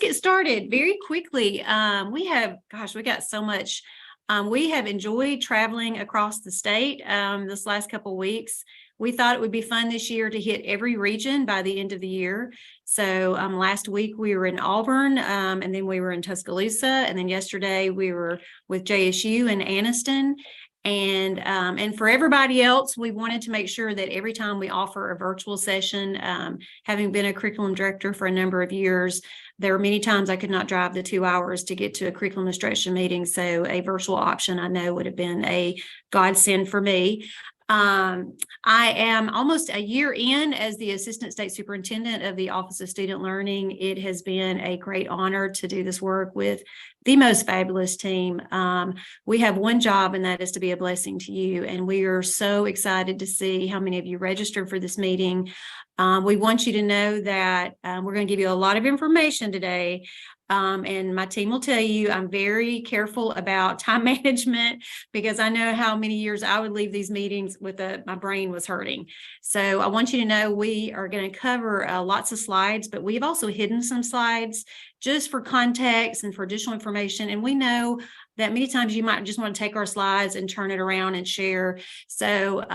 get started very quickly. We got so much. We have enjoyed traveling across the state this last couple of weeks. We thought it would be fun this year to hit every region by the end of the year. So last week we were in Auburn, and then we were in Tuscaloosa, and then yesterday we were with JSU in Anniston. And for everybody else, we wanted to make sure that every time we offer a virtual session, having been a curriculum director for a number of years, there were many times I could not drive the 2 hours to get to a curriculum instruction meeting. So a virtual option I know would have been a godsend for me. I am almost a year in as the Assistant State Superintendent of the Office of Student Learning. It has been a great honor to do this work with the most fabulous team. We have one job, and that is to be a blessing to you. And we are so excited to see how many of you registered for this meeting. We want you to know that we're going to give you a lot of information today. And my team will tell you I'm very careful about time management, because I know how many years I would leave these meetings with my brain was hurting. So I want you to know we are going to cover lots of slides, but we've also hidden some slides just for context and for additional information. And we know that many times you might just want to take our slides and turn it around and share. So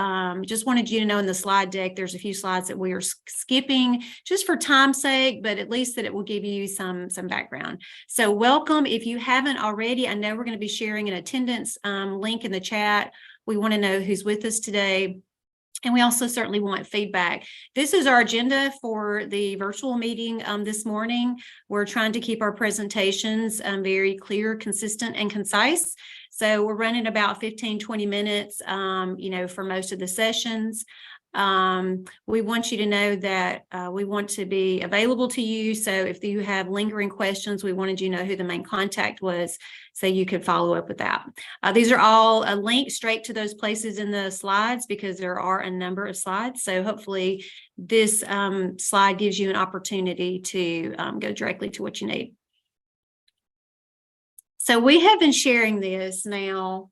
just wanted you to know in the slide deck, there's a few slides that we are skipping just for time's sake, but at least that it will give you some background. So welcome. If you haven't already, I know we're going to be sharing an attendance link in the chat. We want to know who's with us today. And we also certainly want feedback. This is our agenda for the virtual meeting this morning. We're trying to keep our presentations very clear, consistent, and concise. So we're running about 15-20 minutes, for most of the sessions. We want you to know that we want to be available to you. So if you have lingering questions, we wanted you to know who the main contact was so you could follow up with that. These are all linked straight to those places in the slides, because there are a number of slides. So hopefully this slide gives you an opportunity to go directly to what you need. So we have been sharing this now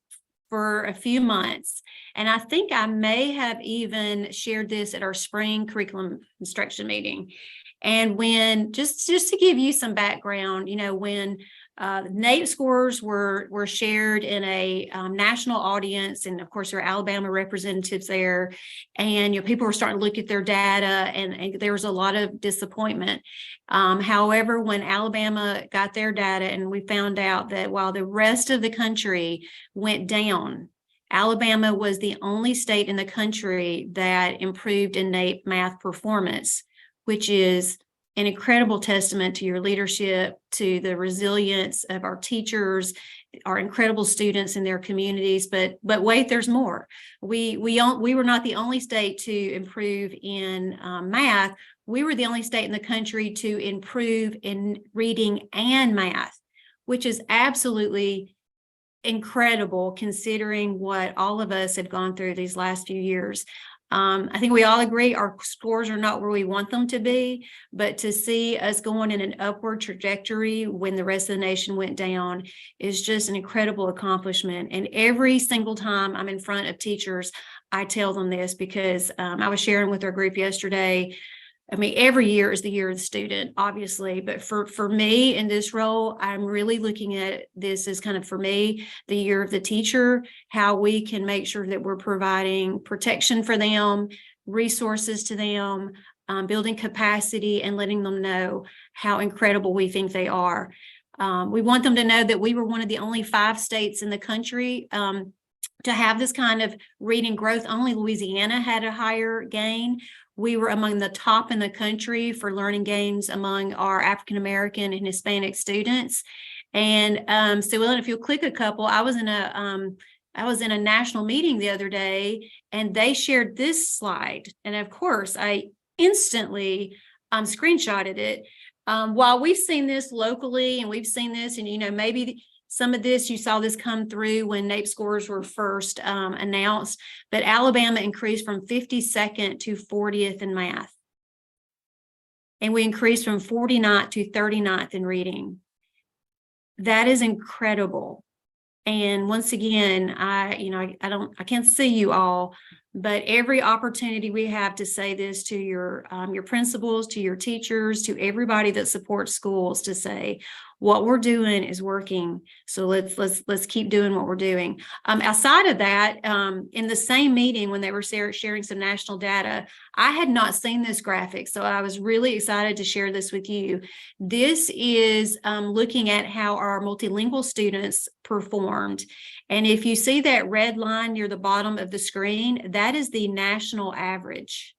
for a few months, and I think I may have even shared this at our spring curriculum instruction meeting. And when just to give you some background, when NAEP scores were shared in a national audience, and of course there are Alabama representatives there, and people were starting to look at their data, and there was a lot of disappointment. However, when Alabama got their data and we found out that while the rest of the country went down, Alabama was the only state in the country that improved in NAEP math performance, which is an incredible testament to your leadership, to the resilience of our teachers, our incredible students in their communities. But wait, there's more. We were not the only state to improve in math. We were the only state in the country to improve in reading and math, which is absolutely incredible considering what all of us have gone through these last few years. I think we all agree our scores are not where we want them to be, but to see us going in an upward trajectory when the rest of the nation went down is just an incredible accomplishment. And every single time I'm in front of teachers, I tell them this, because I was sharing with our group yesterday. I mean, every year is the year of the student, obviously, but for me in this role, I'm really looking at this as kind of, for me, the year of the teacher, how we can make sure that we're providing protection for them, resources to them, building capacity, and letting them know how incredible we think they are. We want them to know that we were one of the only 5 states in the country to have this kind of reading growth. Only Louisiana had a higher gain. We were among the top in the country for learning gains among our African-American and Hispanic students. And so if you'll click a couple, I was in a national meeting the other day, and they shared this slide. And of course, I instantly screenshotted it. While we've seen this locally, and we've seen this, and maybe some of this, you saw this come through when NAEP scores were first announced, but Alabama increased from 52nd to 40th in math. And we increased from 49th to 39th in reading. That is incredible. And once again, I can't see you all, but every opportunity we have to say this to your principals, to your teachers, to everybody that supports schools, to say what we're doing is working. So let's keep doing what we're doing. Outside of that, in the same meeting when they were sharing some national data, I had not seen this graphic, so I was really excited to share this with you. This is looking at how our multilingual students performed. And if you see that red line near the bottom of the screen, that is the national average.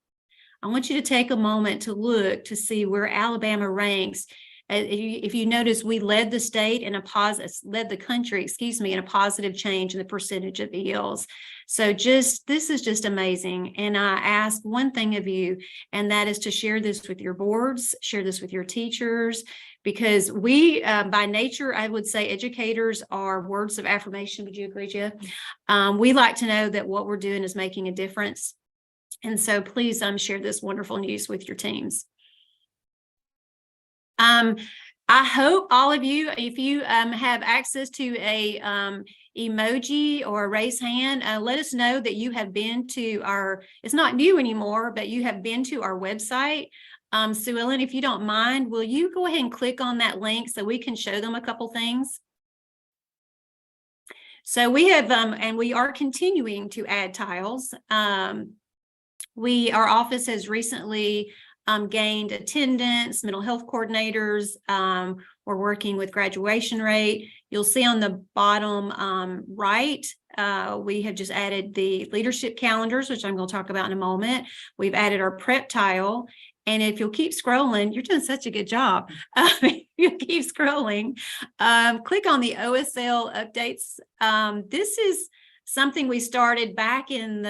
I want you to take a moment to look to see where Alabama ranks. If you notice, we led the state in led the country, in a positive change in the percentage of ELs. So this is just amazing. And I ask one thing of you, and that is to share this with your boards, share this with your teachers, because we, by nature, I would say educators are words of affirmation. Would you agree, Jeff? We like to know that what we're doing is making a difference. And so please share this wonderful news with your teams. I hope all of you, if you have access to a emoji or a raise hand, let us know that you have been to it's not new anymore, but you have been to our website. Sue Ellen, if you don't mind, will you go ahead and click on that link so we can show them a couple things? So we have, and we are continuing to add tiles. Our office has recently gained attendance, mental health coordinators. We're working with graduation rate. You'll see on the bottom right, we have just added the leadership calendars, which I'm going to talk about in a moment. We've added our prep tile. And if you'll keep scrolling, you're doing such a good job. You keep scrolling. Click on the OSL updates. This is something we started back in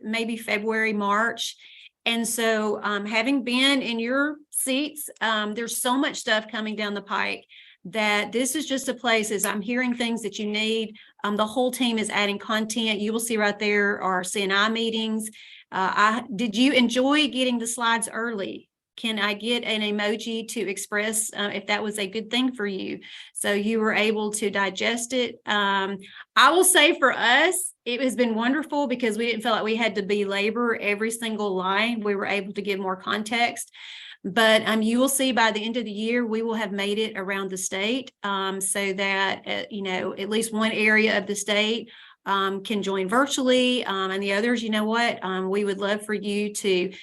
maybe February, March. And so having been in your seats, there's so much stuff coming down the pike that this is just a place as I'm hearing things that you need. The whole team is adding content. You will see right there our CNI meetings. Did you enjoy getting the slides early? Can I get an emoji to express if that was a good thing for you? So you were able to digest it. I will say for us, it has been wonderful because we didn't feel like we had to belabor every single line. We were able to give more context. But you will see by the end of the year, we will have made it around the state so that, at least one area of the state can join virtually, and the others, we would love for you to,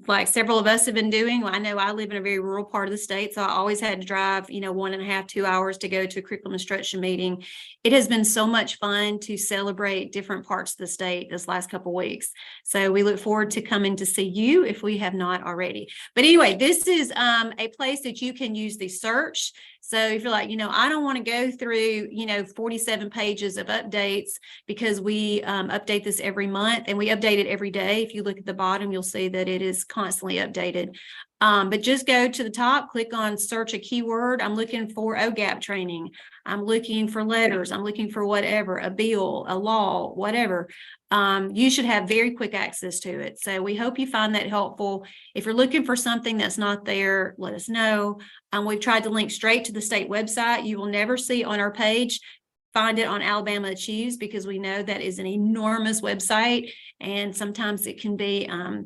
like several of us have been doing. I know I live in a very rural part of the state, so I always had to drive, 1.5, 2 hours to go to a curriculum instruction meeting. It has been so much fun to celebrate different parts of the state this last couple of weeks. So we look forward to coming to see you if we have not already. But anyway, this is a place that you can use the search. So if you're like, I don't want to go through, 47 pages of updates because we update this every month and we update it every day. If you look at the bottom, you'll see that it is constantly updated. But just go to the top, click on search a keyword. I'm looking for OGAP training. I'm looking for letters. I'm looking for whatever, a bill, a law, whatever. You should have very quick access to it. So we hope you find that helpful. If you're looking for something that's not there, let us know. We've tried to link straight to the state website. You will never see on our page, find it on Alabama Achieves, because we know that is an enormous website and sometimes it can be a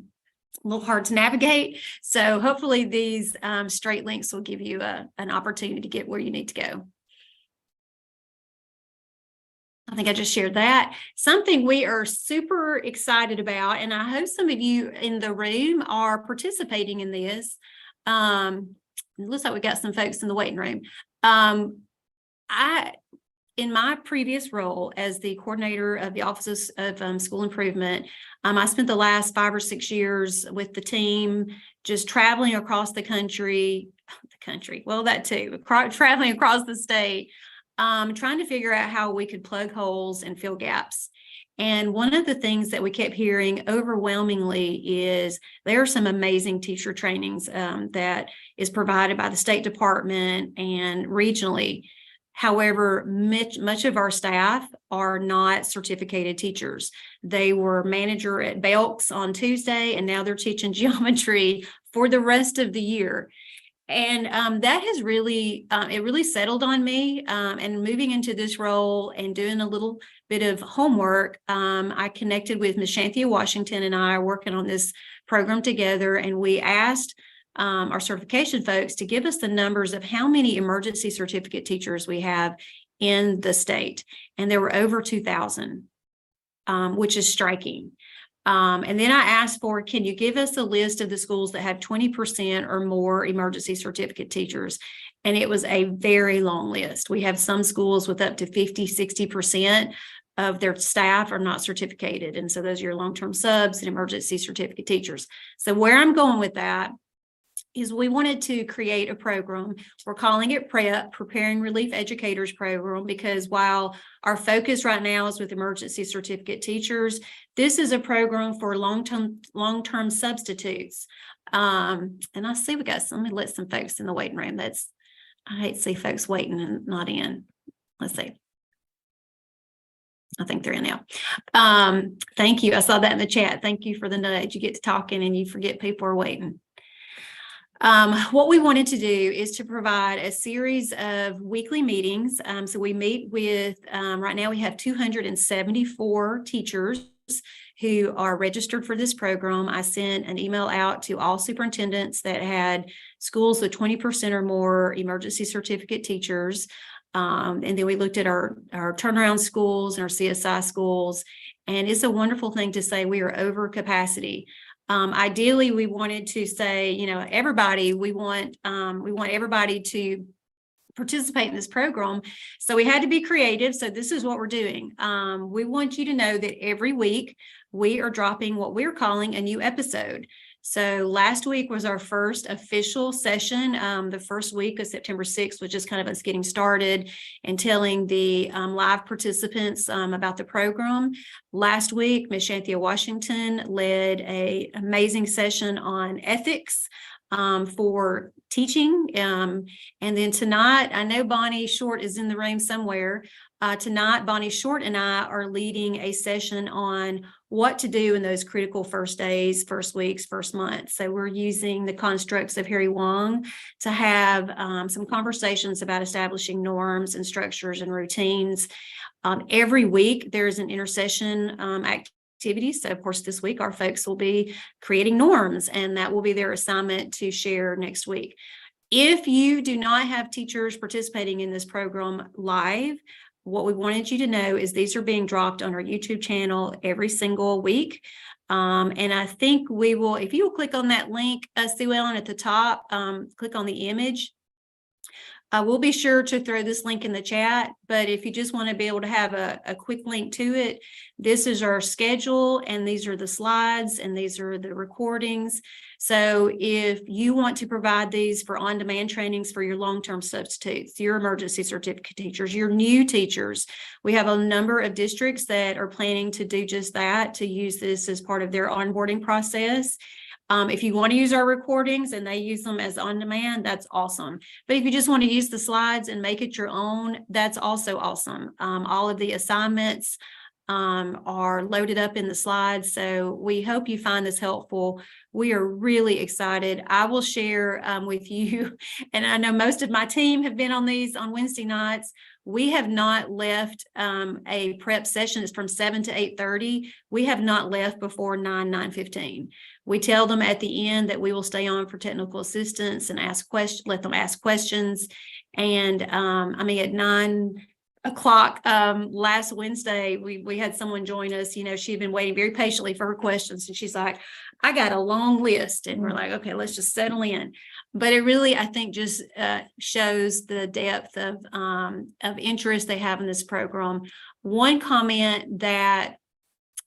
little hard to navigate. So hopefully these straight links will give you an opportunity to get where you need to go. I think I just shared that. Something we are super excited about, and I hope some of you in the room are participating in this. It looks like we got some folks in the waiting room. In my previous role as the coordinator of the Office of School Improvement, I spent the last 5 or 6 years with the team, just traveling across the country, well, that too, traveling across the state, trying to figure out how we could plug holes and fill gaps. And one of the things that we kept hearing overwhelmingly is there are some amazing teacher trainings that is provided by the State Department and regionally. However, much of our staff are not certificated teachers. They were manager at Belk's on Tuesday, and now they're teaching geometry for the rest of the year. And that has really, it really settled on me. And moving into this role and doing a little bit of homework, I connected with Ms. Shanthia Washington, and I are working on this program together. And we asked our certification folks to give us the numbers of how many emergency certificate teachers we have in the state. And there were over 2,000, which is striking. And then I asked for, can you give us a list of the schools that have 20% or more emergency certificate teachers? And it was a very long list. We have some schools with up to 50, 60% of their staff are not certificated. And so those are your long-term subs and emergency certificate teachers. So where I'm going with that is we wanted to create a program. We're calling it PREP, Preparing Relief Educators Program, because while our focus right now is with emergency certificate teachers, this is a program for long-term substitutes. And I see we got let me let some folks in the waiting room. I hate to see folks waiting and not in. Let's see. I think they're in now. Thank you. I saw that in the chat. Thank you for the nudge. You get to talking and you forget people are waiting. What we wanted to do is to provide a series of weekly meetings. So we meet with, right now we have 274 teachers who are registered for this program. I sent an email out to all superintendents that had schools with 20% or more emergency certificate teachers. And then we looked at our turnaround schools and our CSI schools. And it's a wonderful thing to say we are over capacity. Ideally, we wanted to say, everybody, we want everybody to participate in this program. So we had to be creative. So this is what we're doing. We want you to know that every week we are dropping what we're calling a new episode. So last week was our first official session. The first week of September 6th was just kind of us getting started and telling the live participants about the program. Last week, Ms. Shanthia Washington led an amazing session on ethics for teaching. And then tonight, I know Bonnie Short is in the room somewhere. Tonight, Bonnie Short and I are leading a session on what to do in those critical first days, first weeks, first months. So we're using the constructs of Harry Wong to have some conversations about establishing norms and structures and routines. Every week, there's an intercession activity. So of course, this week, our folks will be creating norms, and that will be their assignment to share next week. If you do not have teachers participating in this program live, what we wanted you to know is these are being dropped on our YouTube channel every single week. And I think we will, if you will click on that link, Sue Ellen, at the top, click on the image. We'll be sure to throw this link in the chat, but if you just want to be able to have a quick link to it, this is our schedule, and these are the slides, and these are the recordings. So if you want to provide these for on-demand trainings for your long-term substitutes, your emergency certificate teachers, your new teachers, we have a number of districts that are planning to do just that, to use this as part of their onboarding process. If you want to use our recordings and they use them as on demand, that's awesome. But if you just want to use the slides and make it your own, that's also awesome. All of the assignments are loaded up in the slides. So we hope you find this helpful. We are really excited. I will share with you, and I know most of my team have been on these on Wednesday nights. We have not left a prep session. It's from 7 to 8:30. We have not left before 9:15. We tell them at the end that we will stay on for technical assistance and ask questions, let them ask questions. And at 9 o'clock last Wednesday, we had someone join us. She had been waiting very patiently for her questions, and she's like, I got a long list. And we're like, okay, let's just settle in. But it really, I think, just shows the depth of interest they have in this program. One comment that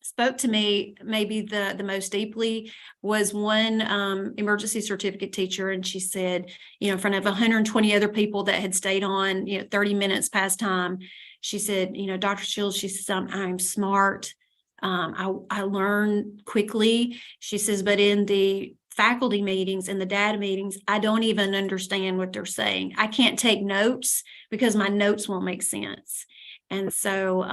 spoke to me maybe the most deeply was one emergency certificate teacher, and she said, in front of 120 other people that had stayed on 30 minutes past time, she said, Dr. Shields, she says, I'm smart, I learn quickly. She says, but in the faculty meetings and the data meetings, I don't even understand what they're saying. I can't take notes because my notes won't make sense. And so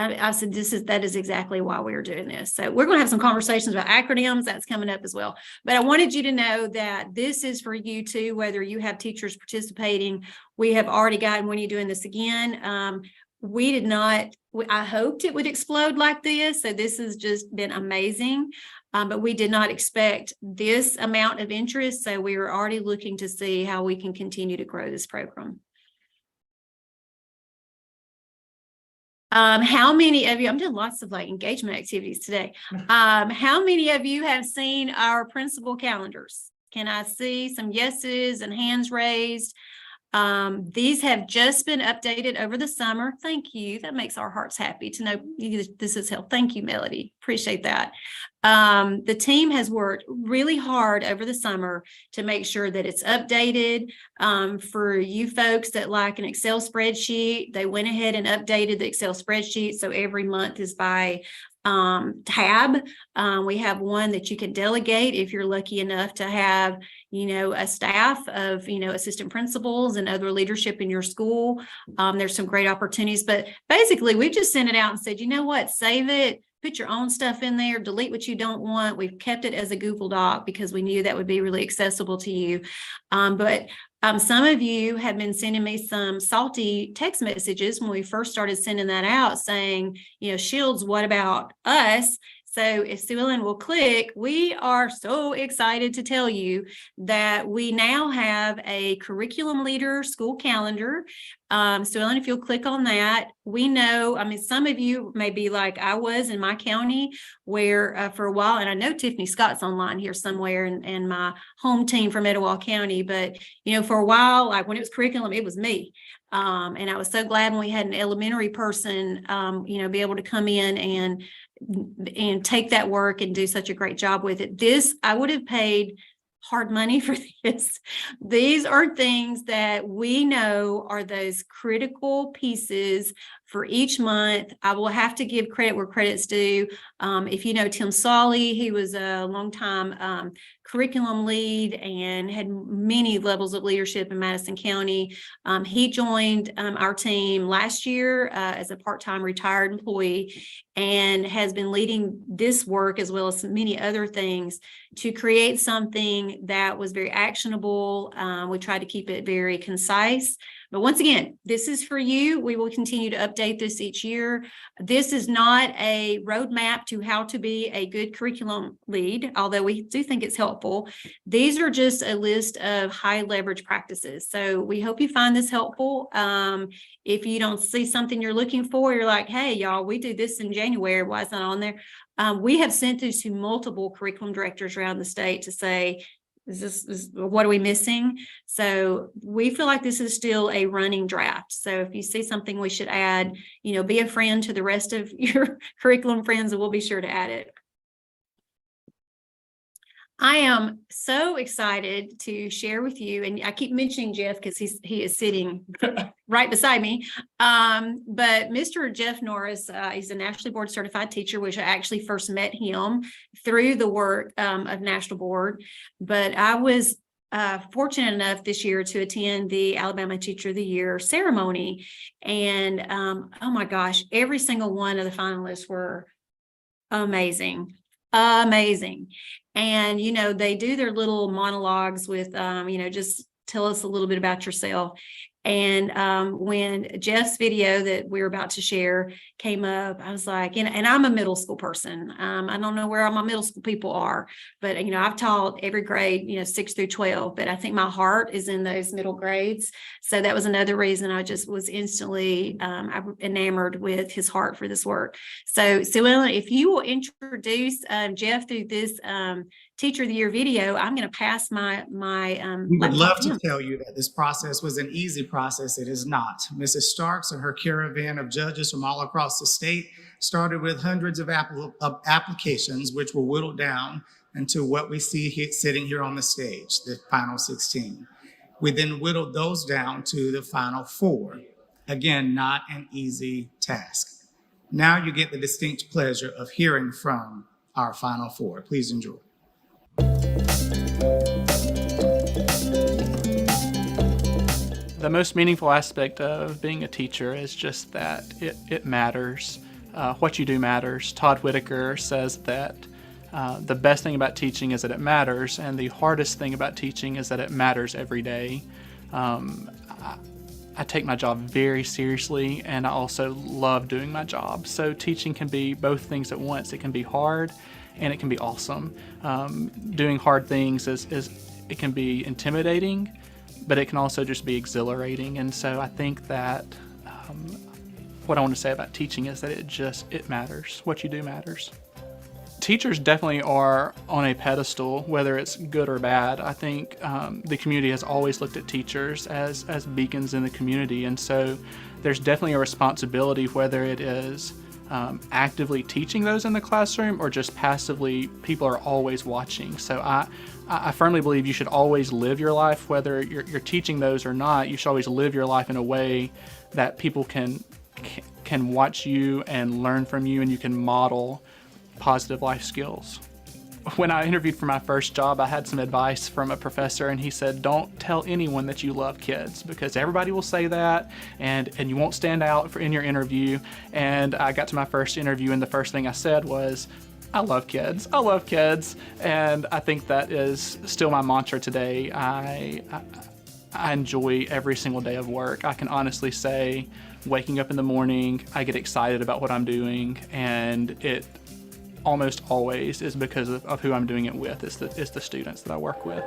I said, that is exactly why we are doing this. So we're going to have some conversations about acronyms. That's coming up as well. But I wanted you to know that this is for you too, whether you have teachers participating. We have already gotten, when you're doing this again, we did not, I hoped it would explode like this. So this has just been amazing. But we did not expect this amount of interest. So we were already looking to see how we can continue to grow this program. How many of you, I'm doing lots of like engagement activities today. How many of you have seen our principal calendars? Can I see some yeses and hands raised? These have just been updated over the summer. Thank you. That makes our hearts happy to know this has helped. Thank you, Melody. Appreciate that. The team has worked really hard over the summer to make sure that it's updated. For you folks that like an Excel spreadsheet, they went ahead and updated the Excel spreadsheet. So every month is by tab. We have one that you can delegate if you're lucky enough to have, a staff of, assistant principals and other leadership in your school. There's some great opportunities, but basically we just sent it out and said, you know what, save it, put your own stuff in there, delete what you don't want. We've kept it as a Google Doc because we knew that would be really accessible to you. But some of you have been sending me some salty text messages when we first started sending that out saying, Shields, what about us? So if Sue Ellen will click, we are so excited to tell you that we now have a curriculum leader school calendar. Sue Ellen, if you'll click on that, we know, some of you may be like I was in my county where for a while, and I know Tiffany Scott's online here somewhere and my home team from Etowah County, but, for a while, like when it was curriculum, it was me. And I was so glad when we had an elementary person, be able to come in and take that work and do such a great job with it. This, I would have paid hard money for this. These are things that we know are those critical pieces for each month. I will have to give credit where credit's due. If you know Tim Solly, he was a longtime curriculum lead and had many levels of leadership in Madison County. He joined our team last year as a part-time retired employee and has been leading this work as well as many other things to create something that was very actionable. We tried to keep it very concise. But once again, this is for you. We will continue to update this each year. This is not a roadmap to how to be a good curriculum lead, although we do think it's helpful. These are just a list of high leverage practices. So we hope you find this helpful. If you don't see something you're looking for, you're like, hey, y'all, we do this in January. Why is that on there? We have sent this to multiple curriculum directors around the state to say, what are we missing? So we feel like this is still a running draft. So if you see something we should add, be a friend to the rest of your curriculum friends and we'll be sure to add it. I am so excited to share with you, and I keep mentioning Jeff because he is sitting right beside me. But Mr. Jeff Norris, he's a nationally board certified teacher, which I actually first met him through the work of National Board. But I was fortunate enough this year to attend the Alabama Teacher of the Year ceremony. And oh my gosh, every single one of the finalists were amazing. And, they do their little monologues with, just tell us a little bit about yourself. And when Jeff's video that we're about to share came up, I was like, and I'm a middle school person. I don't know where all my middle school people are, but, I've taught every grade, 6 through 12, but I think my heart is in those middle grades. So that was another reason I just was instantly enamored with his heart for this work. So Ellen, if you will introduce Jeff through this Teacher of the Year video, I'm going to pass my we would love to tell you that this process was an easy process. It is not. Mrs. Starks and her caravan of judges from all across the state started with hundreds of applications, which were whittled down into what we see sitting here on the stage, the final 16. We then whittled those down to the final 4. Again, not an easy task. Now you get the distinct pleasure of hearing from our final 4. Please enjoy. The most meaningful aspect of being a teacher is just that it matters. what you do matters. Todd Whitaker says that the best thing about teaching is that it matters, and the hardest thing about teaching is that it matters every day. I take my job very seriously, and I also love doing my job. So teaching can be both things at once. It can be hard, and it can be awesome. Doing hard things it can be intimidating, but it can also just be exhilarating. And so I think that what I want to say about teaching is that it matters. What you do matters. Teachers definitely are on a pedestal, whether it's good or bad. I think the community has always looked at teachers as beacons in the community, and so there's definitely a responsibility, whether it is actively teaching those in the classroom or just passively, people are always watching. So I firmly believe you should always live your life, whether you're teaching those or not. You should always live your life in a way that people can watch you and learn from you, and you can model positive life skills. When I interviewed for my first job, I had some advice from a professor, and he said, don't tell anyone that you love kids, because everybody will say that, and you won't stand out in your interview. And I got to my first interview, and the first thing I said was, I love kids. I love kids. And I think that is still my mantra today. I enjoy every single day of work. I can honestly say, waking up in the morning, I get excited about what I'm doing, and it almost always is because of who I'm doing it with. It's the students that I work with.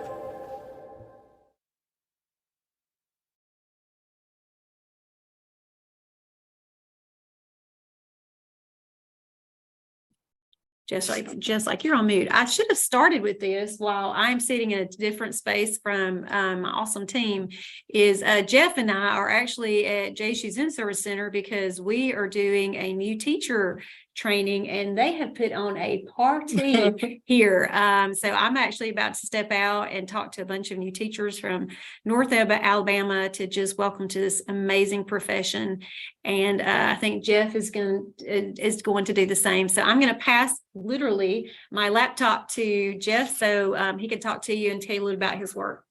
Just like you're on mute. I should have started with this while I'm sitting in a different space from my awesome team. Is Jeff and I are actually at JSU's In-Service Center because we are doing a new teacher training, and they have put on a party here. So I'm actually about to step out and talk to a bunch of new teachers from North Alabama to just welcome to this amazing profession. And I think Jeff is going to do the same. So I'm going to pass literally my laptop to Jeff so he can talk to you and tell you a little about his work.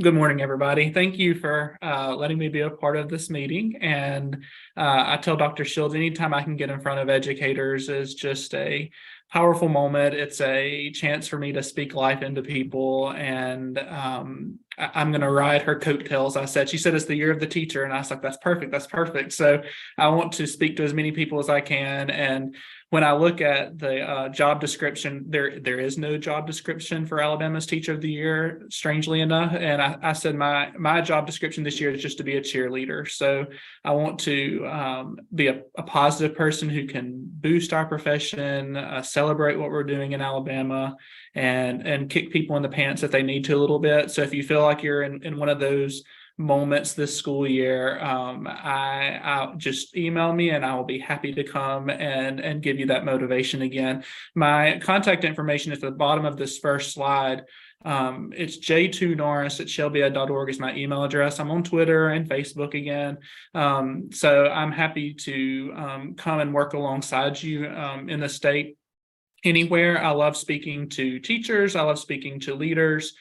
Good morning, everybody. Thank you for letting me be a part of this meeting. And I tell Dr. Shields, anytime I can get in front of educators is just a powerful moment. It's a chance for me to speak life into people. And I'm going to ride her coattails. She said, it's the year of the teacher. And I was like, that's perfect. That's perfect. So I want to speak to as many people as I can. And when I look at the job description, there is no job description for Alabama's Teacher of the Year, strangely enough. And I said my job description this year is just to be a cheerleader. So I want to be a positive person who can boost our profession, celebrate what we're doing in Alabama, and kick people in the pants if they need to a little bit. So if you feel like you're in one of those moments this school year, I'll just email me and I will be happy to come and give you that motivation again. My contact information is at the bottom of this first slide. It's j2norris@shelbyed.org is my email address. I'm on Twitter and Facebook again. So I'm happy to come and work alongside you in the state anywhere. I love speaking to teachers. I love speaking to leaders.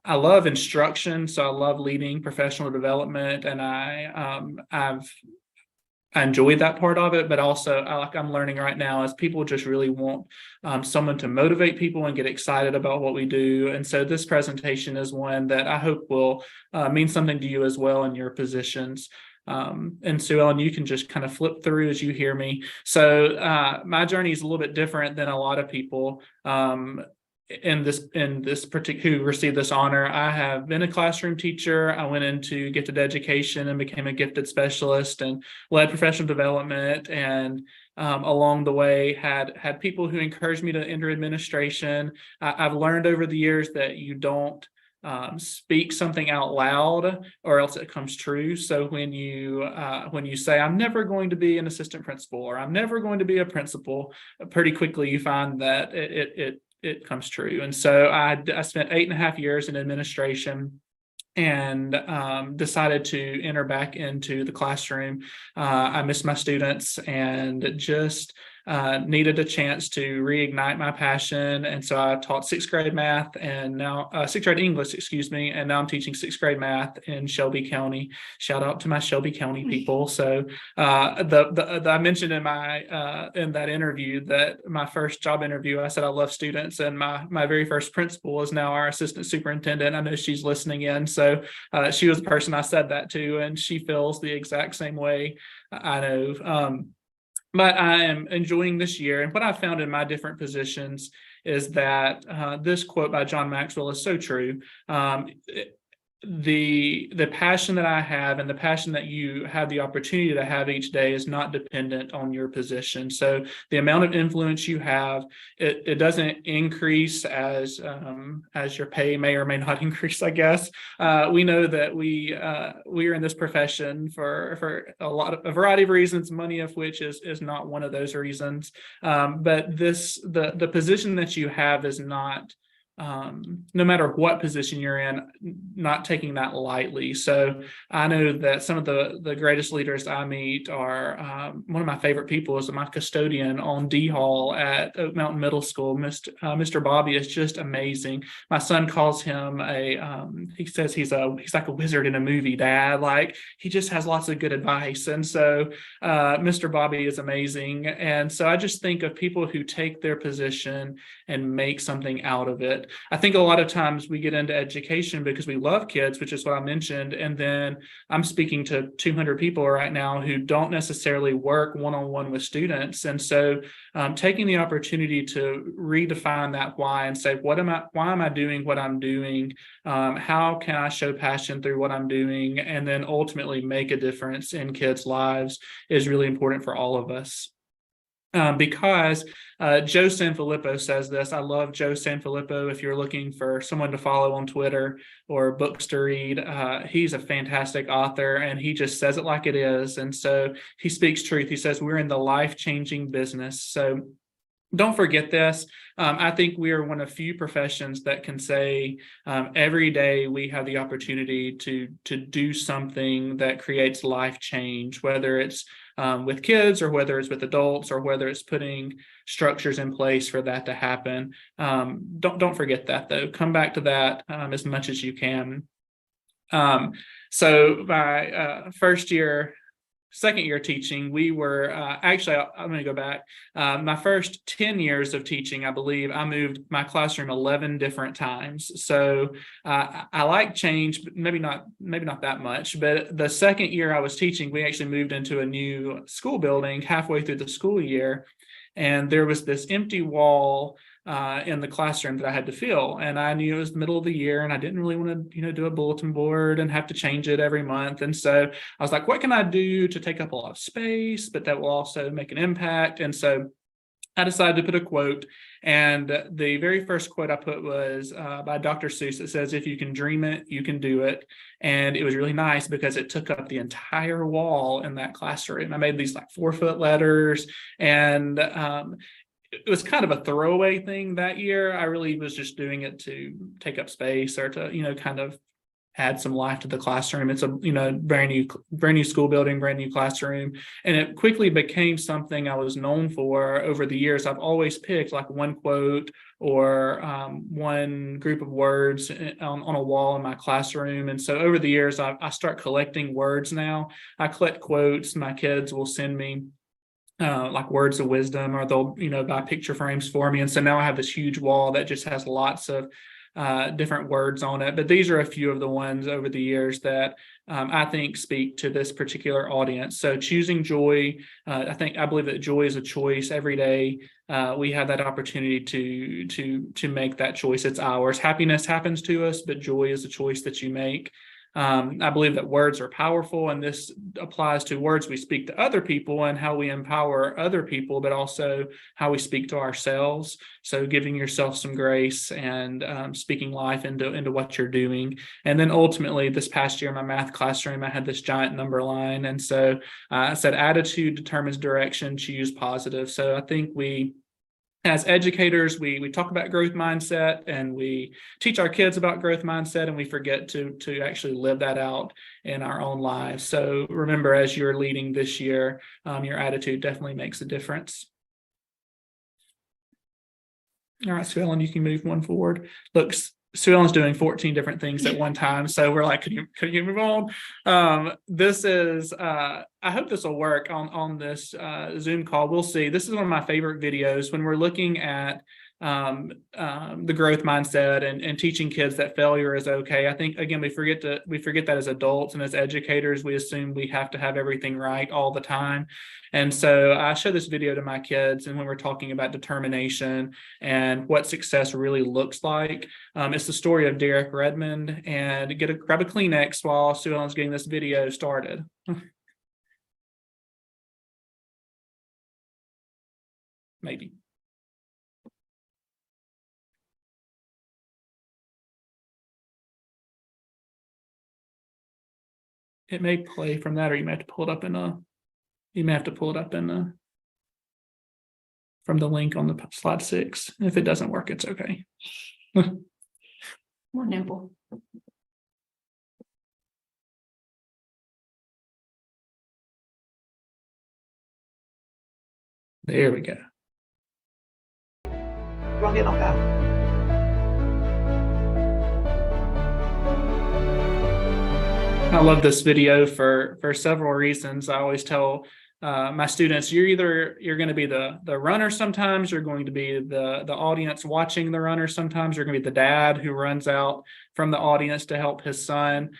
I love instruction, so I love leading professional development, and I've enjoyed that part of it. But also, I'm learning right now is people just really want someone to motivate people and get excited about what we do. And so this presentation is one that I hope will mean something to you as well in your positions. And Sue Ellen, you can just kind of flip through as you hear me. So my journey is a little bit different than a lot of people. In this particular who received this honor. I have been a classroom teacher. I went into gifted education and became a gifted specialist and led professional development, and along the way had people who encouraged me to enter administration. I've learned over the years that you don't speak something out loud or else it comes true. So when you say, I'm never going to be an assistant principal or I'm never going to be a principal, pretty quickly you find that it comes true. And so I spent 8.5 years in administration and decided to enter back into the classroom. I miss my students and just needed a chance to reignite my passion. And so I taught sixth grade math and now sixth grade English, excuse me. And now I'm teaching sixth grade math in Shelby County. Shout out to my Shelby County people. So I mentioned in that interview that my first job interview, I said I love students, and my very first principal is now our assistant superintendent. I know she's listening in, so she was the person I said that to, and she feels the exact same way, I know. But I am enjoying this year, and what I found in my different positions is that this quote by John Maxwell is so true. The passion that I have and the passion that you have the opportunity to have each day is not dependent on your position. So the amount of influence you have, it doesn't increase as your pay may or may not increase, I guess. We know that we are in this profession for a variety of reasons, money of which is not one of those reasons. But the position that you have is not, no matter what position you're in, not taking that lightly. So I know that some of the greatest leaders I meet are, one of my favorite people is my custodian on D Hall at Oak Mountain Middle School. Mr. Bobby is just amazing. My son calls him he says he's like a wizard in a movie, Dad. Like, he just has lots of good advice. And so Mr. Bobby is amazing. And so I just think of people who take their position and make something out of it. I think a lot of times we get into education because we love kids, which is what I mentioned. And then I'm speaking to 200 people right now who don't necessarily work one-on-one with students. And so taking the opportunity to redefine that why and say, why am I doing what I'm doing? How can I show passion through what I'm doing? And then ultimately make a difference in kids' lives is really important for all of us. Because Joe Sanfilippo says this. I love Joe Sanfilippo. If you're looking for someone to follow on Twitter or books to read, he's a fantastic author, and he just says it like it is. And so he speaks truth. He says we're in the life-changing business. So don't forget this. I think we are one of few professions that can say every day we have the opportunity to do something that creates life change, whether it's with kids or whether it's with adults or whether it's putting structures in place for that to happen. Don't forget that, though. Come back to that as much as you can. So my second year teaching, we were actually, I'm going to go back. My first 10 years of teaching, I believe I moved my classroom 11 different times. So I like change, but maybe not that much. But the second year I was teaching, we actually moved into a new school building halfway through the school year. And there was this empty wall in the classroom that I had to fill. And I knew it was the middle of the year and I didn't really want to, do a bulletin board and have to change it every month. And so I was like, what can I do to take up a lot of space, but that will also make an impact? And so I decided to put a quote. And the very first quote I put was by Dr. Seuss. It says, if you can dream it, you can do it. And it was really nice because it took up the entire wall in that classroom. I made these like 4-foot letters, and it was kind of a throwaway thing that year. I really was just doing it to take up space or to, kind of add some life to the classroom. It's a, brand new school building, brand new classroom. And it quickly became something I was known for over the years. I've always picked like one quote or one group of words on a wall in my classroom. And so over the years, I start collecting words now. I collect quotes. My kids will send me like words of wisdom, or they'll, buy picture frames for me. And so now I have this huge wall that just has lots of different words on it. But these are a few of the ones over the years that I think speak to this particular audience. So choosing joy, I believe that joy is a choice every day. We have that opportunity to make that choice. It's ours. Happiness happens to us, but joy is a choice that you make. I believe that words are powerful, and this applies to words we speak to other people and how we empower other people, but also how we speak to ourselves. So giving yourself some grace and speaking life into what you're doing. And then ultimately, this past year in my math classroom, I had this giant number line. And so I said, attitude determines direction, choose positive. So I think as educators, we talk about growth mindset and we teach our kids about growth mindset, and we forget to actually live that out in our own lives. So remember, as you're leading this year, your attitude definitely makes a difference. All right, Sue Ellen, you can move one forward. Look, Sue Ellen's doing 14 different things at one time. So we're like, could you move on? This is, I hope this will work on this Zoom call. We'll see. This is one of my favorite videos when we're looking at the growth mindset and teaching kids that failure is okay. I think, again, we forget that as adults and as educators, we assume we have to have everything right all the time. And so I show this video to my kids, and when we're talking about determination and what success really looks like, it's the story of Derek Redmond. And grab a Kleenex while Sue Ellen's getting this video started. Maybe. It may play from that, or you may have to pull it up from the link on the slide 6. If it doesn't work, it's okay. More nimble. There we go. Run it out. I love this video for several reasons. I always tell my students, you're going to be the runner sometimes, you're going to be the audience watching the runner sometimes, you're going to be the dad who runs out from the audience to help his son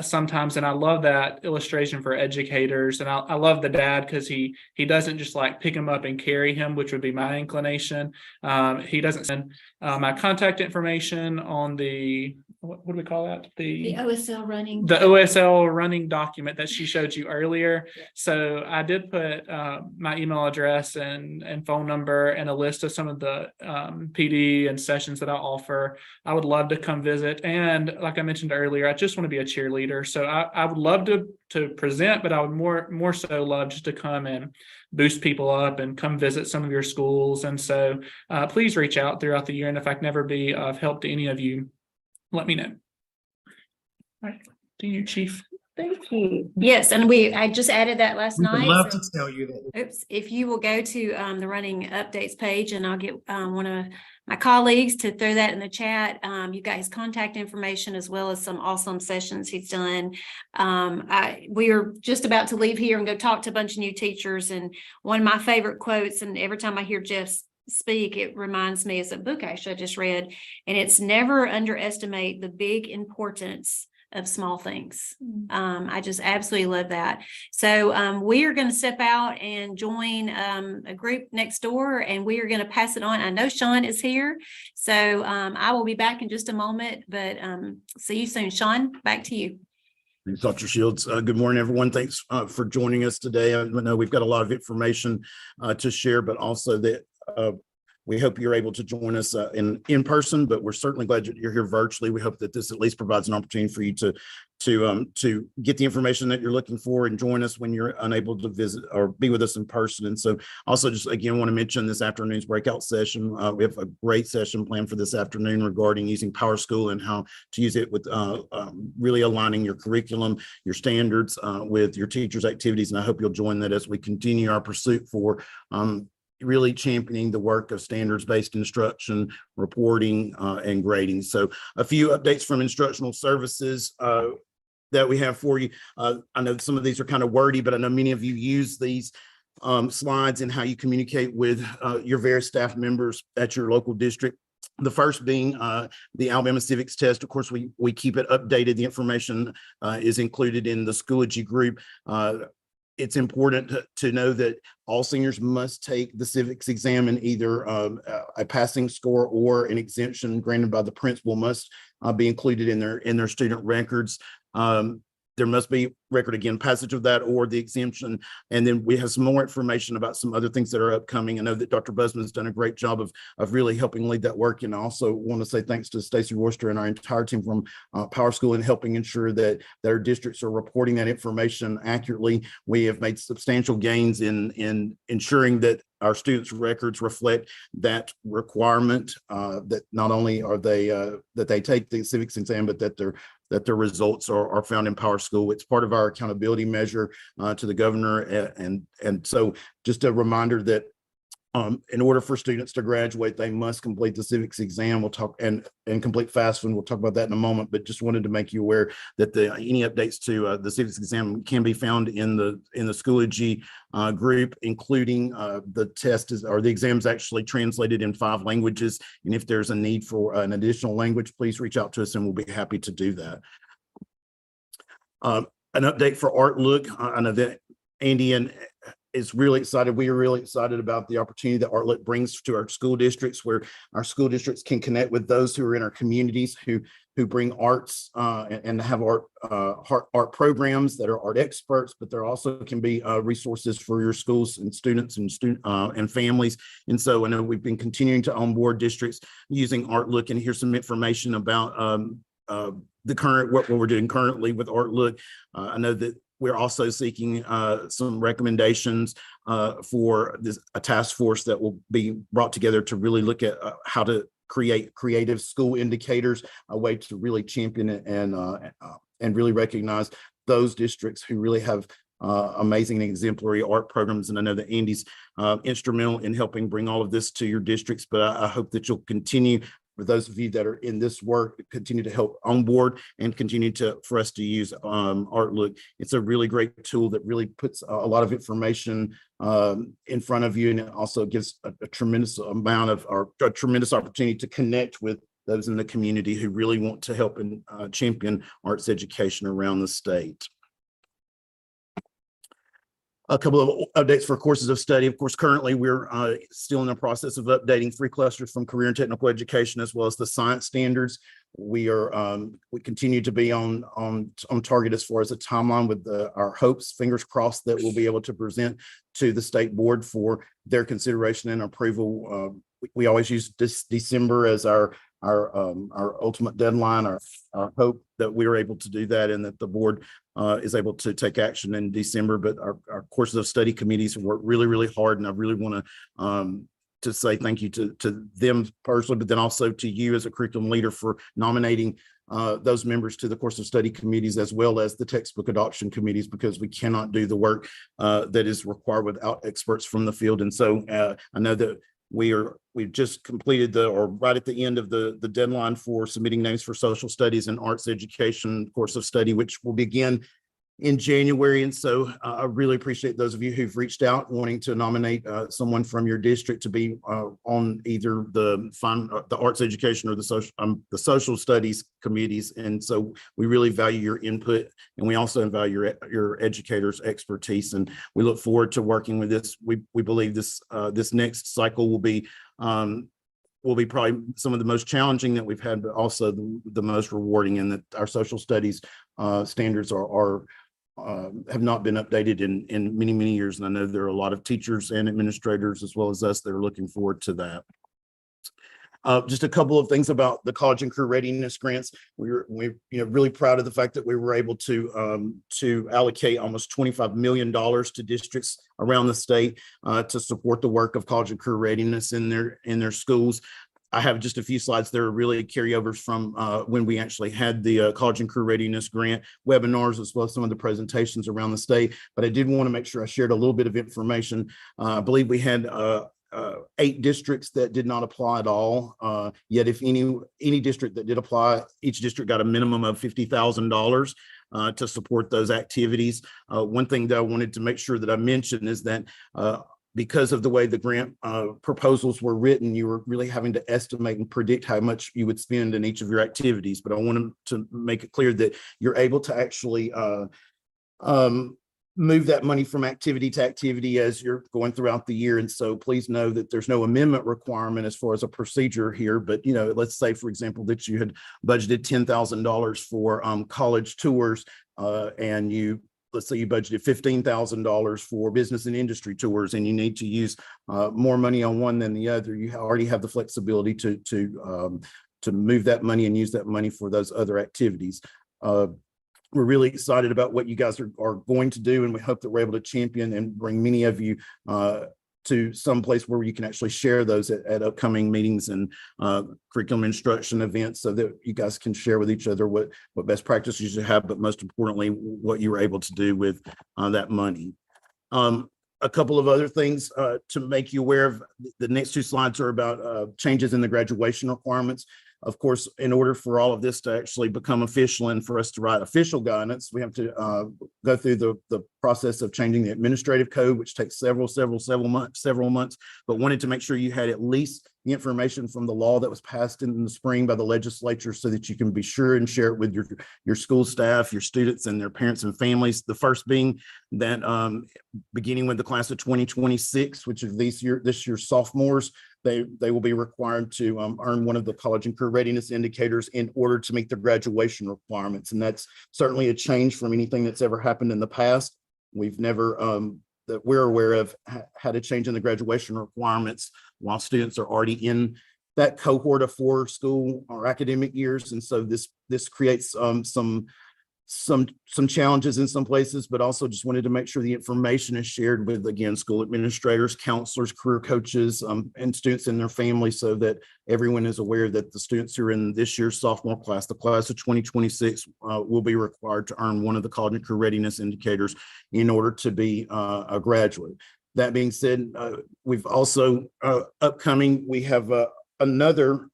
sometimes. And I love that illustration for educators. And I love the dad because he doesn't just like pick him up and carry him, which would be my inclination. He doesn't send my contact information on the, what do we call that? The OSL running. The OSL running document that she showed you earlier. Yeah. So I did put my email address and phone number and a list of some of the PD and sessions that I offer. I would love to come visit. And like I mentioned earlier, I just want to be a cheerleader. So I would love to present, but I would more so love just to come and boost people up and come visit some of your schools. And so please reach out throughout the year. And if I can ever be of help to any of you, let me know. All right. To you, Chief. Thank you. Yes, and I just added that last night. I'd love to tell you that. Oops, if you will go to the running updates page, and I'll get one of my colleagues to throw that in the chat. You've got his contact information as well as some awesome sessions he's done. We are just about to leave here and go talk to a bunch of new teachers. And one of my favorite quotes, and every time I hear Jeff speak, it reminds me, is a book actually I just read, and it's never underestimate the big importance of small things. I just absolutely love that. So we are going to step out and join a group next door, and we are going to pass it on. I know Sean is here, so I will be back in just a moment, but see you soon. Sean, back to you. Thanks, Dr. Shields. Good morning, everyone. Thanks for joining us today. I know we've got a lot of information to share, but also that we hope you're able to join us in person, but we're certainly glad you're here virtually. We hope that this at least provides an opportunity for you to get the information that you're looking for and join us when you're unable to visit or be with us in person. And so also just again want to mention this afternoon's breakout session. We have a great session planned for this afternoon regarding using PowerSchool and how to use it with really aligning your curriculum, your standards with your teachers' activities. And I hope you'll join that as we continue our pursuit for really championing the work of standards-based instruction, reporting, and grading. So a few updates from instructional services that we have for you. I know some of these are kind of wordy, but I know many of you use these slides in how you communicate with your various staff members at your local district. The first being the Alabama Civics Test. Of course, we keep it updated. The information is included in the Schoology group. It's important to know that all seniors must take the civics exam, and either a passing score or an exemption granted by the principal must be included in their student records. There must be record, again, passage of that or the exemption. And then we have some more information about some other things that are upcoming. I know that Dr. Busman has done a great job of really helping lead that work. And I also want to say thanks to Stacey Worcester and our entire team from PowerSchool in helping ensure that our districts are reporting that information accurately. We have made substantial gains in ensuring that our students' records reflect that requirement, that not only are they that they take the civics exam, but that their results are found in PowerSchool. It's part of our accountability measure to the governor. And so just a reminder that In order for students to graduate, they must complete the civics exam. We'll talk and complete FAFSA. We'll talk about that in a moment, but just wanted to make you aware that any updates to the civics exam can be found in the Schoology group, including the test or the exams actually translated in 5 languages. And if there's a need for an additional language, please reach out to us and we'll be happy to do that. An update for Art Look. I know that Andy is really excited. We are really excited about the opportunity that Art Look brings to our school districts, where our school districts can connect with those who are in our communities who bring arts and have art programs that are art experts, but there also can be resources for your schools and students and families. And so I know we've been continuing to onboard districts using Art Look, and here's some information about the current what we're doing currently with Art Look. I know that we're also seeking some recommendations for a task force that will be brought together to really look at how to create creative school indicators, a way to really champion it and really recognize those districts who really have amazing and exemplary art programs. And I know that Andy's instrumental in helping bring all of this to your districts, but I hope that you'll continue, for those of you that are in this work, continue to help on board and continue for us to use Art Look. It's a really great tool that really puts a lot of information in front of you, and it also gives a tremendous amount of, or a tremendous opportunity to connect with those in the community who really want to help and champion arts education around the state. A couple of updates for courses of study. Of course, currently we're still in the process of updating 3 clusters from career and technical education, as well as the science standards. We continue to be on target as far as a timeline with our hopes, fingers crossed, that we'll be able to present to the state board for their consideration and approval. We always use this December as our ultimate deadline, our hope that we're able to do that and that the board is able to take action in December. But our courses of study committees work really, really hard, and I really want to say thank you to them personally, but then also to you as a curriculum leader for nominating those members to the course of study committees, as well as the textbook adoption committees, because we cannot do the work that is required without experts from the field. And so I know that we've just completed or right at the end of the deadline for submitting names for social studies and arts education course of study, which will begin in January. And so I really appreciate those of you who've reached out wanting to nominate someone from your district to be on either the arts education or the social studies committees. And so we really value your input, and we also value your educators' expertise. And we look forward to working with this. We believe this next cycle will be probably some of the most challenging that we've had, but also the most rewarding, and that our social studies standards have not been updated in many, many years. And I know there are a lot of teachers and administrators, as well as us, that are looking forward to that. Just a couple of things about the college and career readiness grants. We're really proud of the fact that we were able to allocate almost $25 million to districts around the state to support the work of college and career readiness in their schools. I have just a few slides that are really carryovers from when we actually had the college and career readiness grant webinars, as well as some of the presentations around the state. But I did want to make sure I shared a little bit of information. I believe we had 8 districts that did not apply at all. Yet if any district that did apply, each district got a minimum of $50,000 to support those activities. One thing that I wanted to make sure that I mentioned is that because of the way the grant proposals were written, you were really having to estimate and predict how much you would spend in each of your activities. But I wanted to make it clear that you're able to actually move that money from activity to activity as you're going throughout the year. And so please know that there's no amendment requirement as far as a procedure here. But, let's say, for example, that you had budgeted $10,000 for college tours and let's say you budgeted $15,000 for business and industry tours, and you need to use more money on one than the other. You already have the flexibility to move that money and use that money for those other activities. We're really excited about what you guys are going to do, and we hope that we're able to champion and bring many of you to some place where you can actually share those at upcoming meetings and curriculum instruction events, so that you guys can share with each other what best practices you have, but most importantly, what you were able to do with that money. a couple of other things to make you aware of. The next two slides are about changes in the graduation requirements. Of course, in order for all of this to actually become official and for us to write official guidance, we have to go through the process of changing the administrative code, which takes several months, but wanted to make sure you had at least the information from the law that was passed in the spring by the legislature so that you can be sure and share it with your school staff, your students, and their parents and families. The first being that beginning with the class of 2026, which is this year's sophomores, they will be required to earn one of the college and career readiness indicators in order to meet the graduation requirements. And that's certainly a change from anything that's ever happened in the past. We've never, that we're aware of, had a change in the graduation requirements while students are already in that cohort of 4 school or academic years. And so this creates some challenges in some places, but also just wanted to make sure the information is shared with, again, school administrators, counselors, career coaches, and students and their families, so that everyone is aware that the students who are in this year's sophomore class, the class of 2026, will be required to earn one of the college and career readiness indicators in order to be a graduate. That being said, we've also upcoming, we have another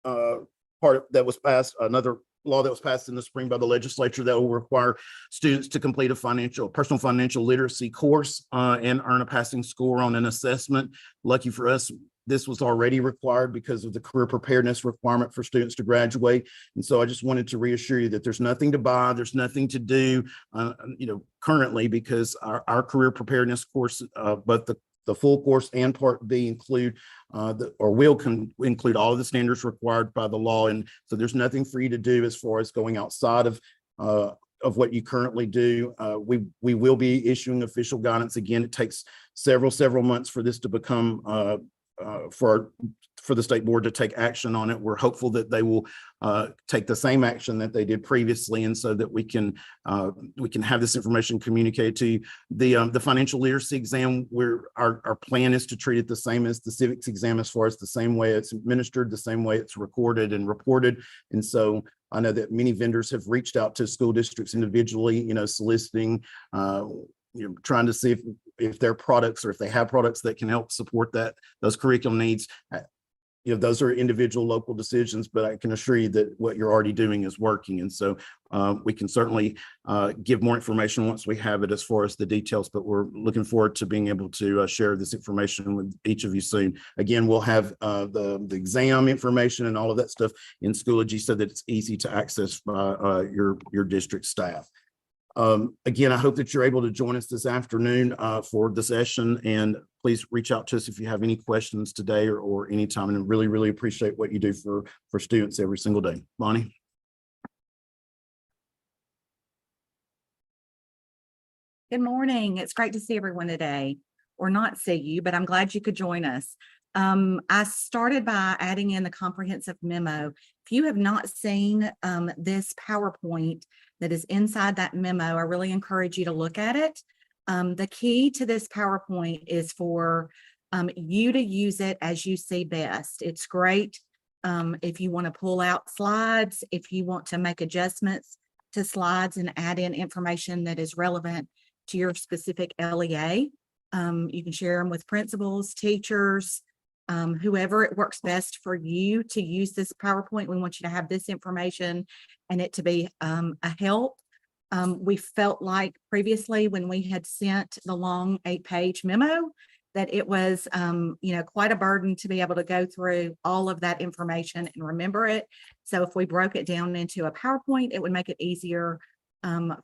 part that was passed, another law that was passed in the spring by the legislature that will require students to complete a personal financial literacy course and earn a passing score on an assessment. Lucky for us, this was already required because of the career preparedness requirement for students to graduate. And so I just wanted to reassure you that there's nothing to buy, there's nothing to do, currently, because our career preparedness course, but the full course and Part B include will include all of the standards required by the law. And so there's nothing for you to do as far as going outside of what you currently do. We will be issuing official guidance. Again, it takes several months for this to become for the state board to take action on it. We're hopeful that they will take the same action that they did previously, and so that we can have this information communicated to you. The financial literacy exam, where our plan is to treat it the same as the civics exam, as far as the same way it's administered, the same way it's recorded and reported. And so I know that many vendors have reached out to school districts individually, soliciting, trying to see if their products, or if they have products that can help support those curriculum needs. Those are individual local decisions, but I can assure you that what you're already doing is working. And so we can certainly give more information once we have it as far as the details, but we're looking forward to being able to share this information with each of you soon. Again, we'll have the exam information and all of that stuff in Schoology so that it's easy to access by your district staff. Again, I hope that you're able to join us this afternoon for the session, and please reach out to us if you have any questions today or anytime, and really appreciate what you do for students every single day. Bonnie. Good morning. It's great to see everyone today, or not see you, but I'm glad you could join us. I started by adding in the comprehensive memo. If you have not seen this PowerPoint that is inside that memo, I really encourage you to look at it. The key to this PowerPoint is for you to use it as you see best. It's great if you want to pull out slides, if you want to make adjustments to slides and add in information that is relevant to your specific LEA. You can share them with principals, teachers, whoever it works best for you to use this PowerPoint. We want you to have this information and it to be a help. We felt like previously when we had sent the long 8-page memo that it was quite a burden to be able to go through all of that information and remember it. So if we broke it down into a PowerPoint, it would make it easier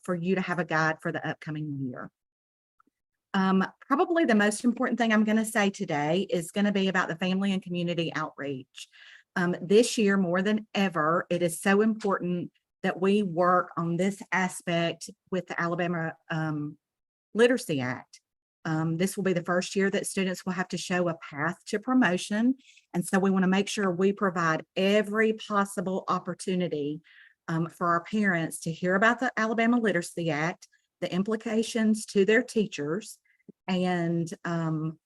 for you to have a guide for the upcoming year. Probably the most important thing I'm going to say today is going to be about the family and community outreach. This year, more than ever, it is so important that we work on this aspect with the Alabama Literacy Act. This will be the first year that students will have to show a path to promotion. And so we want to make sure we provide every possible opportunity for our parents to hear about the Alabama Literacy Act, the implications to their teachers, and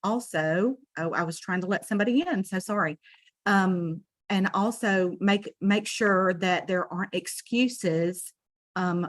also, I was trying to let somebody in, so sorry. And also make sure that there aren't excuses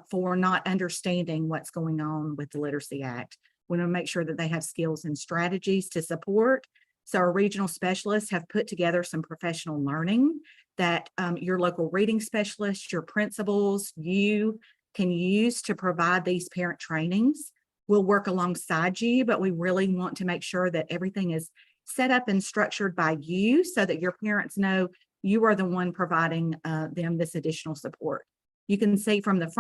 for not understanding what's going on with the Literacy Act. We want to make sure that they have skills and strategies to support. So our regional specialists have put together some professional learning that your local reading specialists, your principals, you can use to provide these parent trainings. We'll work alongside you, but we really want to make sure that everything is set up and structured by you so that your parents know you are the one providing them this additional support. You can see from the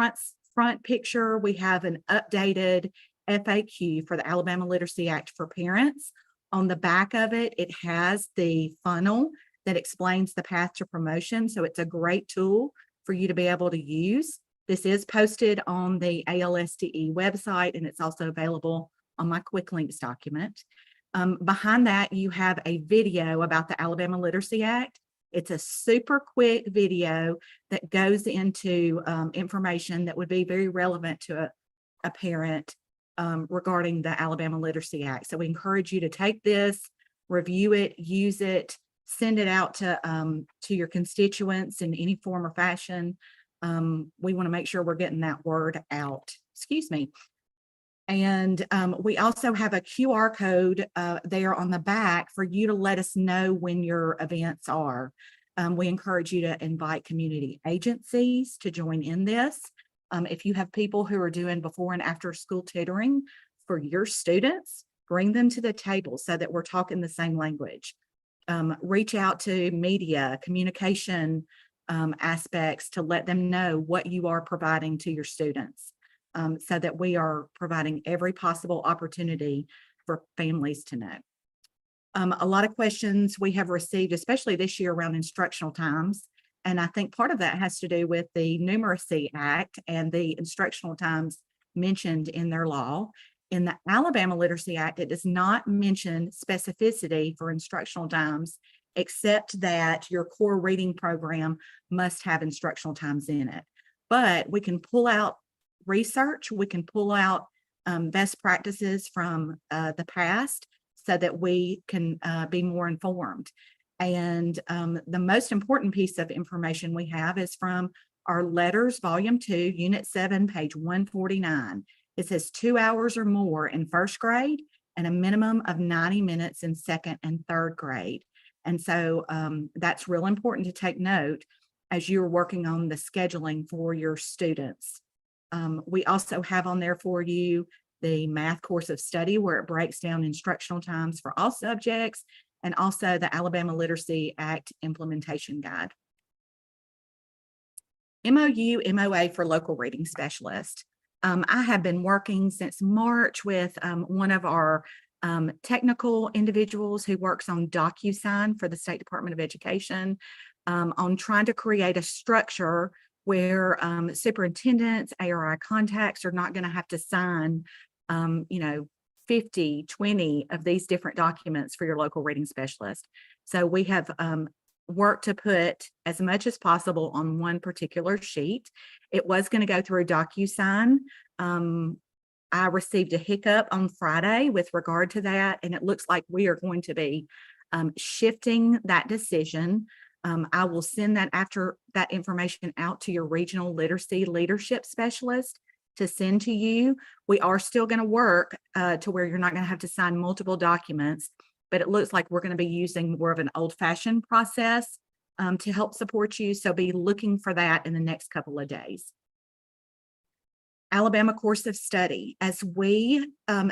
front picture, we have an updated FAQ for the Alabama Literacy Act for parents. On the back of it, it has the funnel that explains the path to promotion. So it's a great tool for you to be able to use. This is posted on the ALSDE website, and it's also available on my quick links document. Behind that, you have a video about the Alabama Literacy Act. It's a super quick video that goes into information that would be very relevant to a parent regarding the Alabama Literacy Act. So we encourage you to take this, review it, use it, send it out to your constituents in any form or fashion. We want to make sure we're getting that word out. Excuse me. And we also have a QR code there on the back for you to let us know when your events are. We encourage you to invite community agencies to join in this. If you have people who are doing before and after school tutoring for your students, bring them to the table so that we're talking the same language. Reach out to media, communication aspects to let them know what you are providing to your students. So that we are providing every possible opportunity for families to know. A lot of questions we have received, especially this year around instructional times. And I think part of that has to do with the Numeracy Act and the instructional times mentioned in their law. In the Alabama Literacy Act, it does not mention specificity for instructional times, except that your core reading program must have instructional times in it. But we can pull out research, we can pull out best practices from the past so that we can be more informed. And the most important piece of information we have is from our letters, volume 2, unit 7, page 149. It says 2 hours or more in first grade and a minimum of 90 minutes in second and third grade. And so that's real important to take note as you're working on the scheduling for your students. We also have on there for you the math course of study where it breaks down instructional times for all subjects, and also the Alabama Literacy Act implementation guide. MOU, MOA for local reading specialist. I have been working since March with one of our technical individuals who works on DocuSign for the State Department of Education on trying to create a structure where superintendents, ARI contacts are not going to have to sign, 50, 20 of these different documents for your local reading specialist. So we have worked to put as much as possible on one particular sheet. It was going to go through DocuSign. I received a hiccup on Friday with regard to that, and it looks like we are going to be shifting that decision. I will send that information out to your regional literacy leadership specialist to send to you. We are still going to work to where you're not going to have to sign multiple documents, but it looks like we're going to be using more of an old-fashioned process to help support you. So be looking for that in the next couple of days. Alabama course of study. As we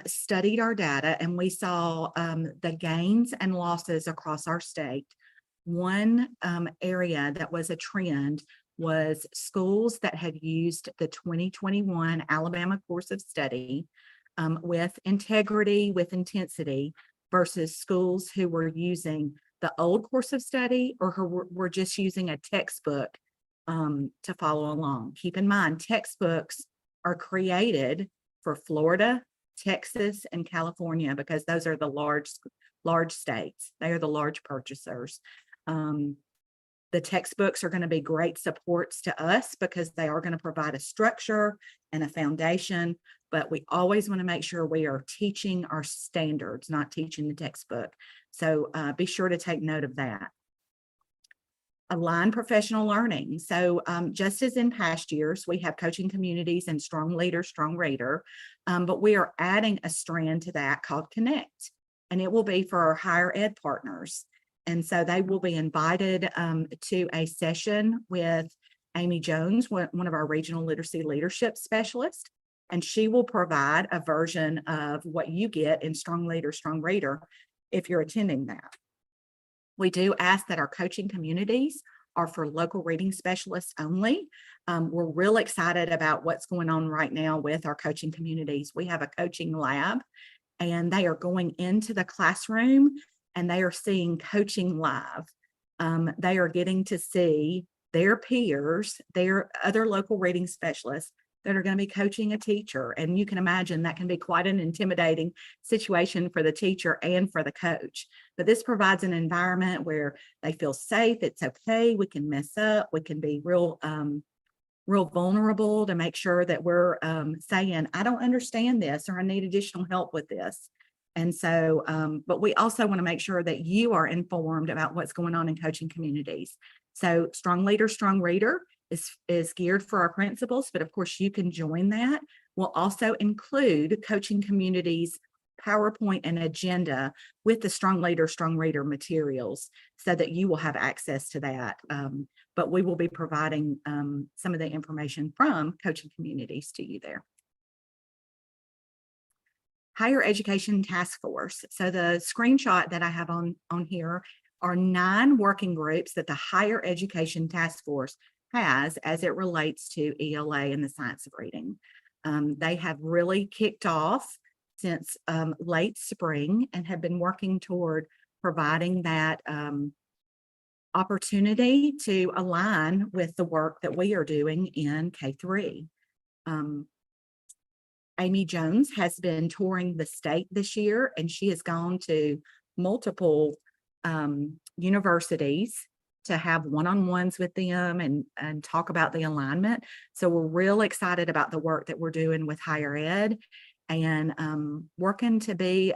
studied our data and we saw the gains and losses across our state, one area that was a trend was schools that had used the 2021 Alabama course of study with integrity, with intensity, versus schools who were using the old course of study or who were just using a textbook to follow along. Keep in mind, textbooks are created for Florida, Texas, and California because those are the large states. They are the large purchasers. The textbooks are going to be great supports to us because they are going to provide a structure and a foundation, but we always want to make sure we are teaching our standards, not teaching the textbook. So be sure to take note of that. Align professional learning. So just as in past years, we have coaching communities and strong leader, strong rater, but we are adding a strand to that called Connect, and it will be for our higher ed partners. And so they will be invited to a session with Amy Jones, one of our regional literacy leadership specialists, and she will provide a version of what you get in strong leader, strong rater if you're attending that. We do ask that our coaching communities are for local reading specialists only. We're real excited about what's going on right now with our coaching communities. We have a coaching lab, and they are going into the classroom and they are seeing coaching live. They are getting to see their peers, their other local reading specialists that are going to be coaching a teacher. And you can imagine that can be quite an intimidating situation for the teacher and for the coach. But this provides an environment where they feel safe. It's okay. We can mess up. We can be real vulnerable to make sure that we're saying, I don't understand this, or I need additional help with this. And so, but we also want to make sure that you are informed about what's going on in coaching communities. So strong leader, strong reader is geared for our principals, but of course you can join that. We'll also include coaching communities PowerPoint and agenda with the strong leader, strong reader materials so that you will have access to that. But we will be providing some of the information from coaching communities to you there. Higher Education Task Force. So the screenshot that I have on here are 9 working groups that the Higher Education Task Force has as it relates to ELA and the science of reading. They have really kicked off since late spring and have been working toward providing that opportunity to align with the work that we are doing in K-3. Amy Jones has been touring the state this year, and she has gone to multiple universities to have one-on-ones with them and talk about the alignment. So we're real excited about the work that we're doing with higher ed and working to be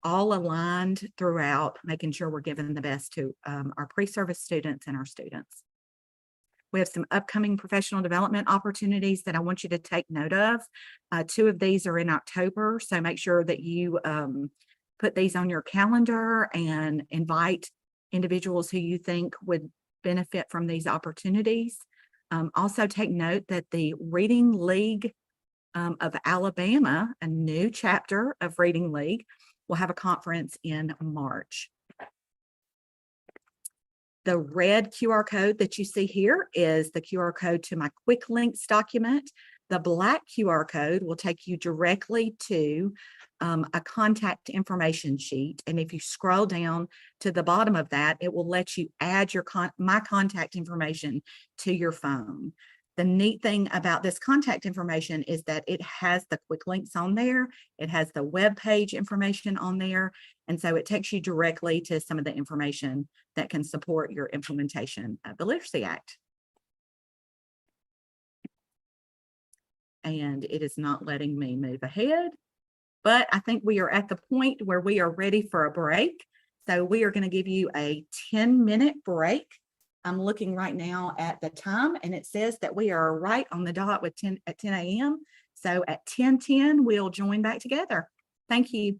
all aligned throughout, making sure we're giving the best to our pre-service students and our students. We have some upcoming professional development opportunities that I want you to take note of. 2 of these are in October, so make sure that you put these on your calendar and invite individuals who you think would benefit from these opportunities. Also take note that the Reading League of Alabama, a new chapter of Reading League, will have a conference in March. The red QR code that you see here is the QR code to my quick links document. The black QR code will take you directly to a contact information sheet. And if you scroll down to the bottom of that, it will let you add your my contact information to your phone. The neat thing about this contact information is that it has the quick links on there. It has the web page information on there. And so it takes you directly to some of the information that can support your implementation of the Literacy Act. And it is not letting me move ahead, but I think we are at the point where we are ready for a break. So we are going to give you a 10-minute break. I'm looking right now at the time, and it says that we are right on the dot at 10 a.m. So at 10:10, we'll join back together. Thank you.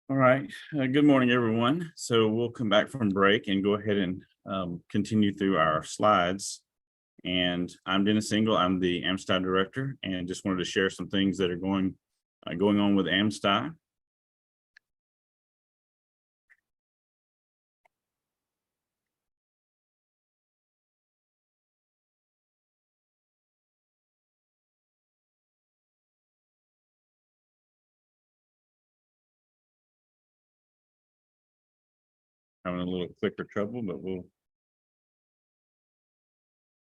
All right. Good morning, everyone. So we'll come back from break and go ahead and continue through our slides. And I'm Dennis Engel. I'm the ALSDE director, and just wanted to share some things that are going on with ALSDE. Having a little clicker trouble, but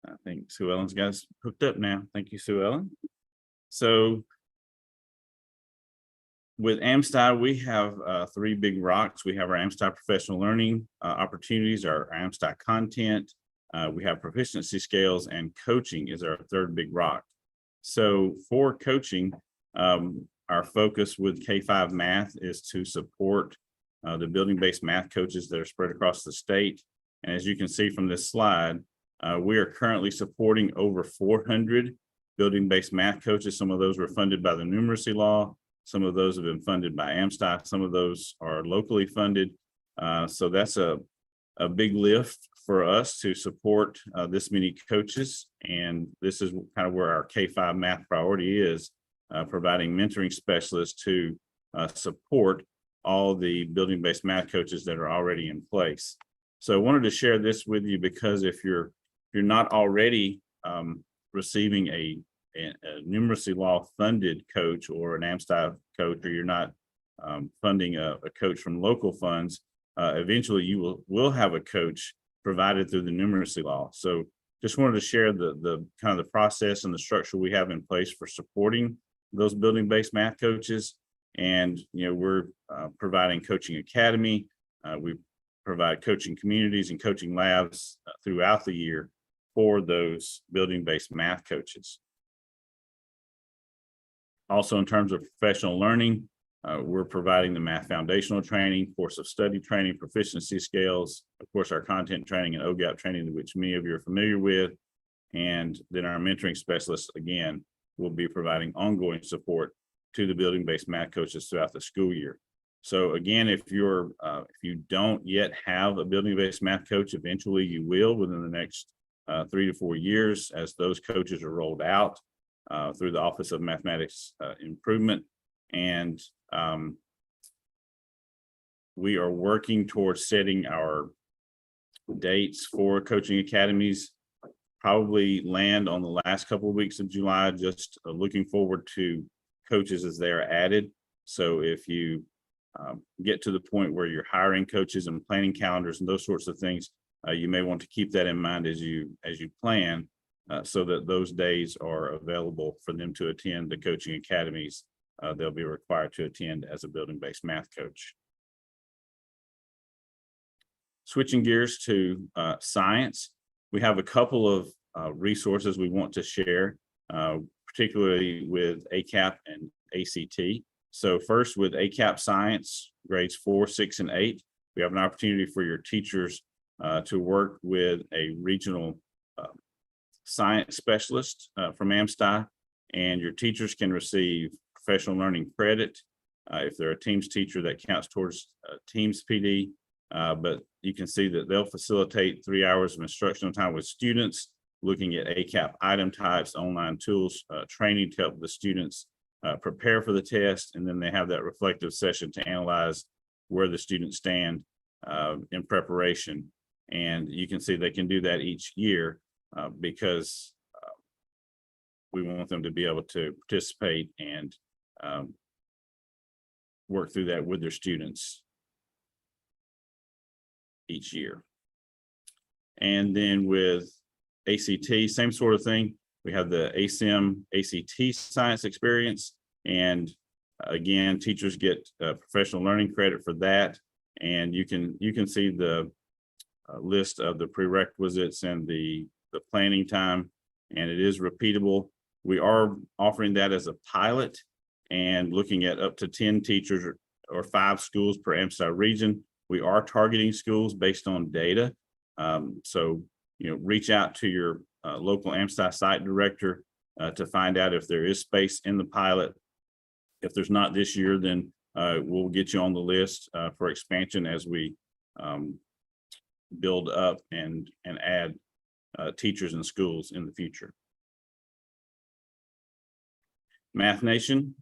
I think Sue Ellen's got us hooked up now. Thank you, Sue Ellen. So with ALSDE, we have three big rocks. We have our ALSDE professional learning opportunities, our ALSDE content. We have proficiency scales, and coaching is our third big rock. So for coaching, our focus with K-5 math is to support the building-based math coaches that are spread across the state. And as you can see from this slide, we are currently supporting over 400 building-based math coaches. Some of those were funded by the numeracy law. Some of those have been funded by ALSDE. Some of those are locally funded. So that's a big lift for us to support this many coaches. And this is kind of where our K-5 math priority is, providing mentoring specialists to support all the building-based math coaches that are already in place. So I wanted to share this with you because if you're not already receiving a numeracy law funded coach or an ALSDE coach, or you're not funding a coach from local funds, eventually you will have a coach provided through the numeracy law. So just wanted to share the kind of the process and the structure we have in place for supporting those building-based math coaches. And we're providing coaching academy. We provide coaching communities and coaching labs throughout the year for those building-based math coaches. Also, in terms of professional learning, we're providing the math foundational training, course of study training, proficiency scales, of course, our content training and OGAP training, which many of you are familiar with. And then our mentoring specialists, again, will be providing ongoing support to the building-based math coaches throughout the school year. So again, if you don't yet have a building-based math coach, eventually you will within the next 3 to 4 years as those coaches are rolled out through the Office of Mathematics Improvement. And we are working towards setting our dates for coaching academies, probably land on the last couple of weeks of July, just looking forward to coaches as they are added. So if you get to the point where you're hiring coaches and planning calendars and those sorts of things, you may want to keep that in mind as you plan, so that those days are available for them to attend the coaching academies they'll be required to attend as a building-based math coach. Switching gears to science, we have a couple of resources we want to share, particularly with ACAP and ACT. So first, with ACAP Science, grades 4, 6, and 8, we have an opportunity for your teachers to work with a regional science specialist from ALSDE, and your teachers can receive professional learning credit. If they're a Teams teacher, that counts towards Teams PD, but you can see that they'll facilitate 3 hours of instructional time with students, looking at ACAP item types, online tools, training to help the students prepare for the test, and then they have that reflective session to analyze where the students stand in preparation. And you can see they can do that each year because we want them to be able to participate and work through that with their students each year. And then with ACT, same sort of thing. We have the ASIM ACT science experience. And again, teachers get professional learning credit for that. And you can see the list of the prerequisites and the planning time, and it is repeatable. We are offering that as a pilot and looking at up to 10 teachers or 5 schools per ALSDE region. We are targeting schools based on data. So, reach out to your local ALSDE site director to find out if there is space in the pilot. If there's not this year, then we'll get you on the list for expansion as we build up and add teachers and schools in the future. Math Nation.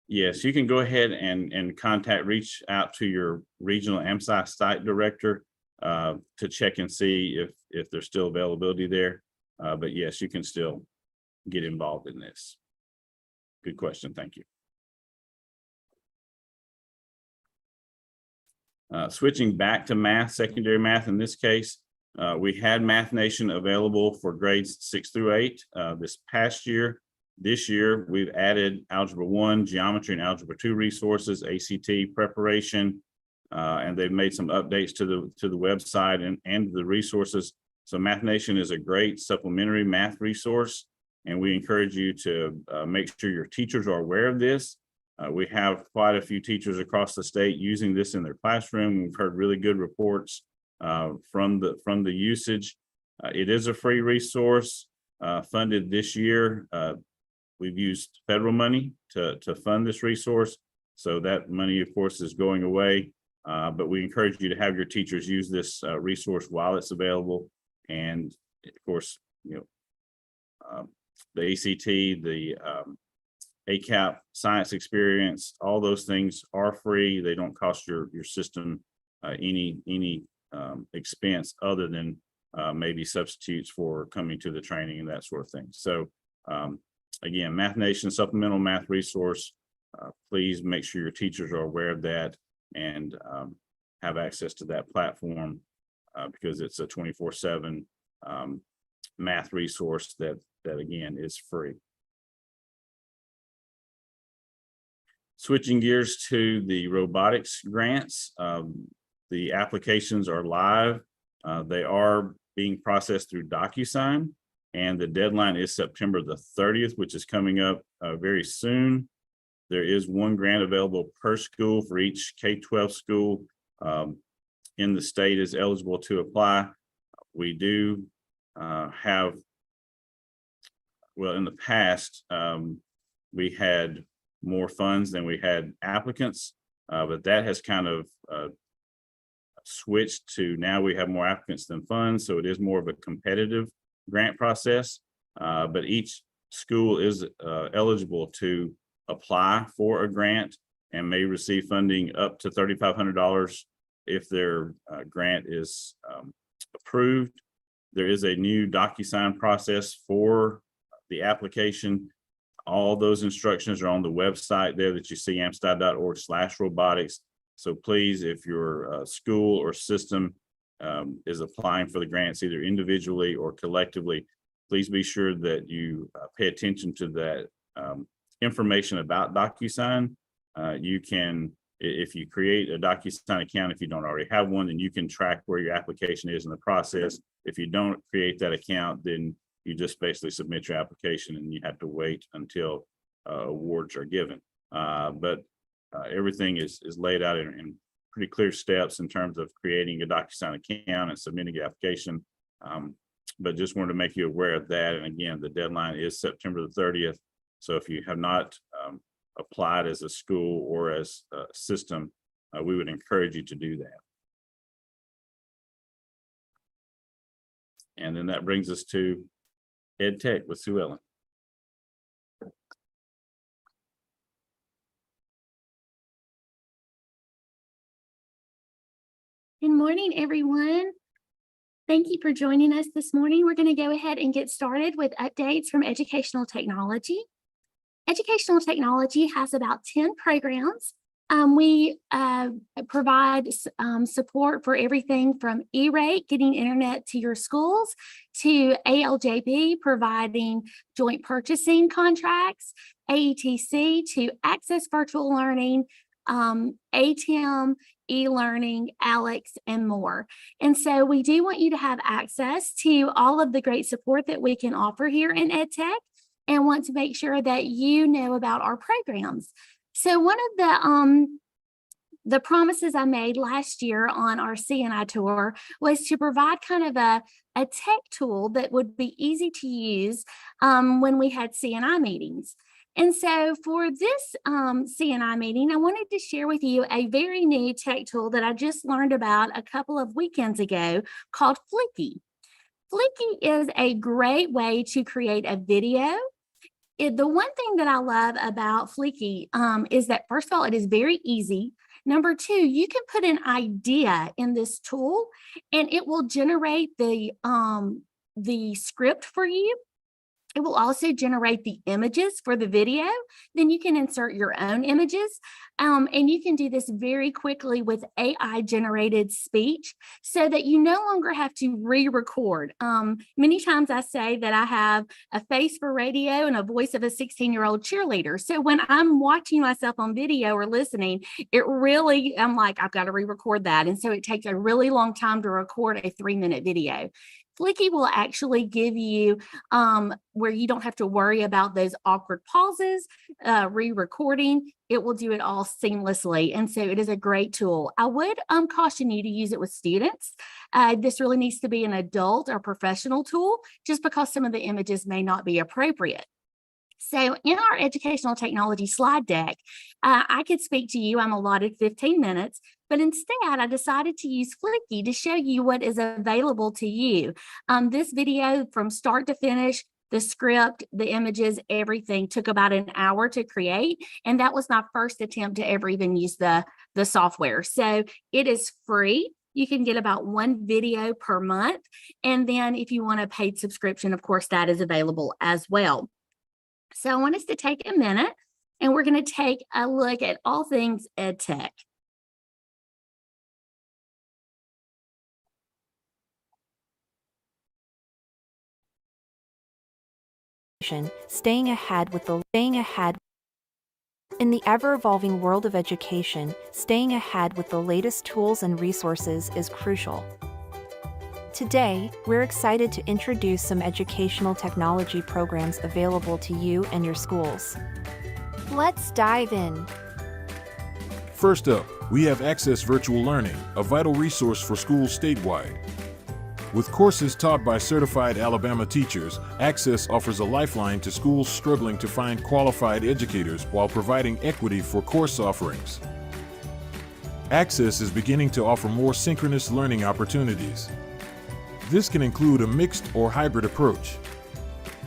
Yes, you can go ahead and reach out to your regional AMSI site director to check and see if there's still availability there. But yes, you can still get involved in this. Good question. Thank you. Switching back to math, secondary math in this case, we had Math Nation available for grades 6 through 8 this past year. This year, we've added Algebra 1, Geometry, and Algebra 2 resources, ACT preparation, and they've made some updates to the website and the resources. So Math Nation is a great supplementary math resource, and we encourage you to make sure your teachers are aware of this. We have quite a few teachers across the state using this in their classroom. We've heard really good reports from the usage. It is a free resource funded this year. We've used federal money to fund this resource. So that money, of course, is going away. But we encourage you to have your teachers use this resource while it's available. And of course, the ACT, the ACAP science experience, all those things are free. They don't cost your system any expense other than maybe substitutes for coming to the training and that sort of thing. So again, Math Nation supplemental math resource. Please make sure your teachers are aware of that and have access to that platform because it's a 24/7 math resource that again is free. Switching gears to the robotics grants, the applications are live. They are being processed through DocuSign, and the deadline is September the 30th, which is coming up very soon. There is one grant available per school for each K-12 school in the state is eligible to apply. We do have, well, in the past, we had more funds than we had applicants, but that has kind of switched to now we have more applicants than funds, so it is more of a competitive grant process, but each school is eligible to apply for a grant and may receive funding up to $3,500 if their grant is approved. There is a new DocuSign process for the application. All those instructions are on the website there that you see, amsdi.org/robotics. So please, if your school or system is applying for the grants, either individually or collectively, please be sure that you pay attention to that information about DocuSign. You can, if you create a DocuSign account, if you don't already have one, then you can track where your application is in the process. If you don't create that account, then you just basically submit your application and you have to wait until awards are given. But everything is laid out in pretty clear steps in terms of creating a DocuSign account and submitting your application. But just wanted to make you aware of that. And again, the deadline is September the 30th. So if you have not applied as a school or as a system, we would encourage you to do that. And then that brings us to Ed Tech with Sue Ellen. Good morning, everyone. Thank you for joining us this morning. We're going to go ahead and get started with updates from Educational Technology. Educational Technology has about 10 programs. We provide support for everything from E-rate, getting internet to your schools, to ALJB, providing joint purchasing contracts, AETC, to access virtual learning, ATEM, e-learning, ALEX, and more. And so we do want you to have access to all of the great support that we can offer here in EdTech and want to make sure that you know about our programs. So one of the promises I made last year on our CNI tour was to provide kind of a tech tool that would be easy to use when we had CNI meetings. And so for this CNI meeting, I wanted to share with you a very new tech tool that I just learned about a couple of weekends ago called Flicky. Flicky is a great way to create a video. The one thing that I love about Flicky is that, first of all, it is very easy. Number two, you can put an idea in this tool and it will generate the script for you. It will also generate the images for the video. Then you can insert your own images. And you can do this very quickly with AI generated speech so that you no longer have to re-record. Many times I say that I have a face for radio and a voice of a 16-year-old cheerleader. So when I'm watching myself on video or listening, I'm like, I've got to re-record that. And so it takes a really long time to record a 3-minute video. Flicky will actually give you where you don't have to worry about those awkward pauses, re-recording. It will do it all seamlessly. And so it is a great tool. I would caution you to use it with students. This really needs to be an adult or professional tool just because some of the images may not be appropriate. So in our educational technology slide deck, I could speak to you. I'm allotted 15 minutes, but instead I decided to use Flicky to show you what is available to you. This video from start to finish, the script, the images, everything took about an hour to create. And that was my first attempt to ever even use the software. So it is free. You can get about 1 video per month. And then if you want a paid subscription, of course, that is available as well. So I want us to take a minute and we're going to take a look at all things ed tech. Staying ahead in the ever-evolving world of education, staying ahead with the latest tools and resources is crucial. Today, we're excited to introduce some educational technology programs available to you and your schools. Let's dive in. First up, we have Access Virtual Learning, a vital resource for schools statewide. With courses taught by certified Alabama teachers, Access offers a lifeline to schools struggling to find qualified educators while providing equity for course offerings. Access is beginning to offer more synchronous learning opportunities. This can include a mixed or hybrid approach.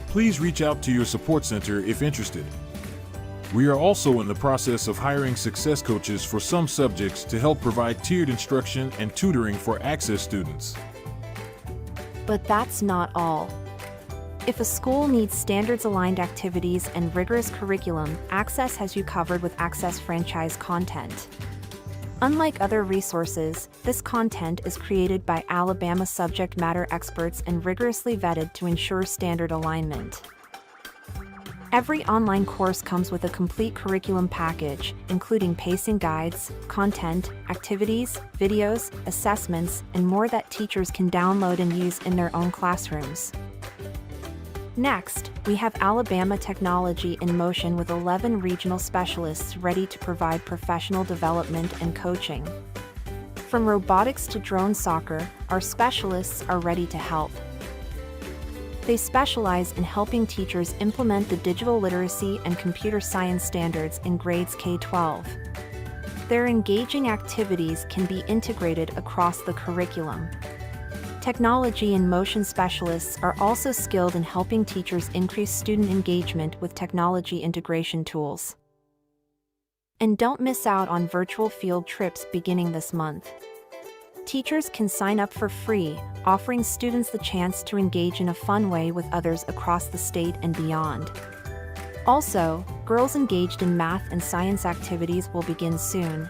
Please reach out to your support center if interested. We are also in the process of hiring success coaches for some subjects to help provide tiered instruction and tutoring for Access students. But that's not all. If a school needs standards-aligned activities and rigorous curriculum, Access has you covered with Access franchise content. Unlike other resources, this content is created by Alabama subject matter experts and rigorously vetted to ensure standard alignment. Every online course comes with a complete curriculum package, including pacing guides, content, activities, videos, assessments, and more that teachers can download and use in their own classrooms. Next, we have Alabama Technology in motion with 11 regional specialists ready to provide professional development and coaching. From robotics to drone soccer, our specialists are ready to help. They specialize in helping teachers implement the digital literacy and computer science standards in grades K-12. Their engaging activities can be integrated across the curriculum. Technology and motion specialists are also skilled in helping teachers increase student engagement with technology integration tools. And don't miss out on virtual field trips beginning this month. Teachers can sign up for free, offering students the chance to engage in a fun way with others across the state and beyond. Also, girls engaged in math and science activities will begin soon.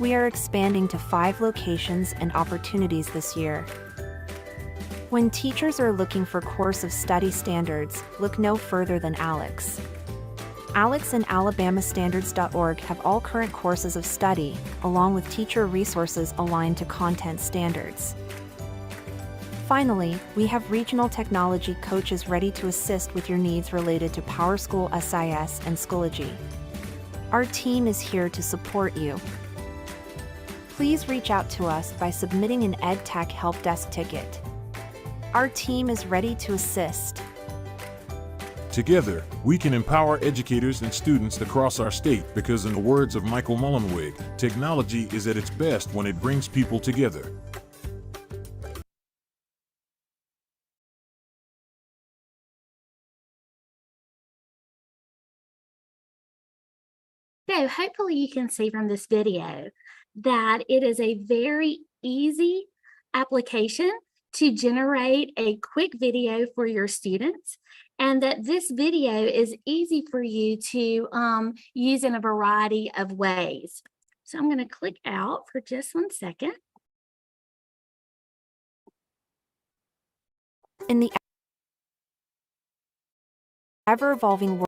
We are expanding to 5 locations and opportunities this year. When teachers are looking for course of study standards, look no further than ALEX. ALEX and alabamastandards.org have all current courses of study, along with teacher resources aligned to content standards. Finally, we have regional technology coaches ready to assist with your needs related to PowerSchool SIS and Schoology. Our team is here to support you. please reach out to us by submitting an EdTech Help Desk ticket. Our team is ready to assist. Together, we can empower educators and students across our state because, in the words of Michael Mullenweg, technology is at its best when it brings people together. So hopefully you can see from this video that it is a very easy application to generate a quick video for your students, and that this video is easy for you to use in a variety of ways. So I'm going to click out for just 1 second. In the ever-evolving world,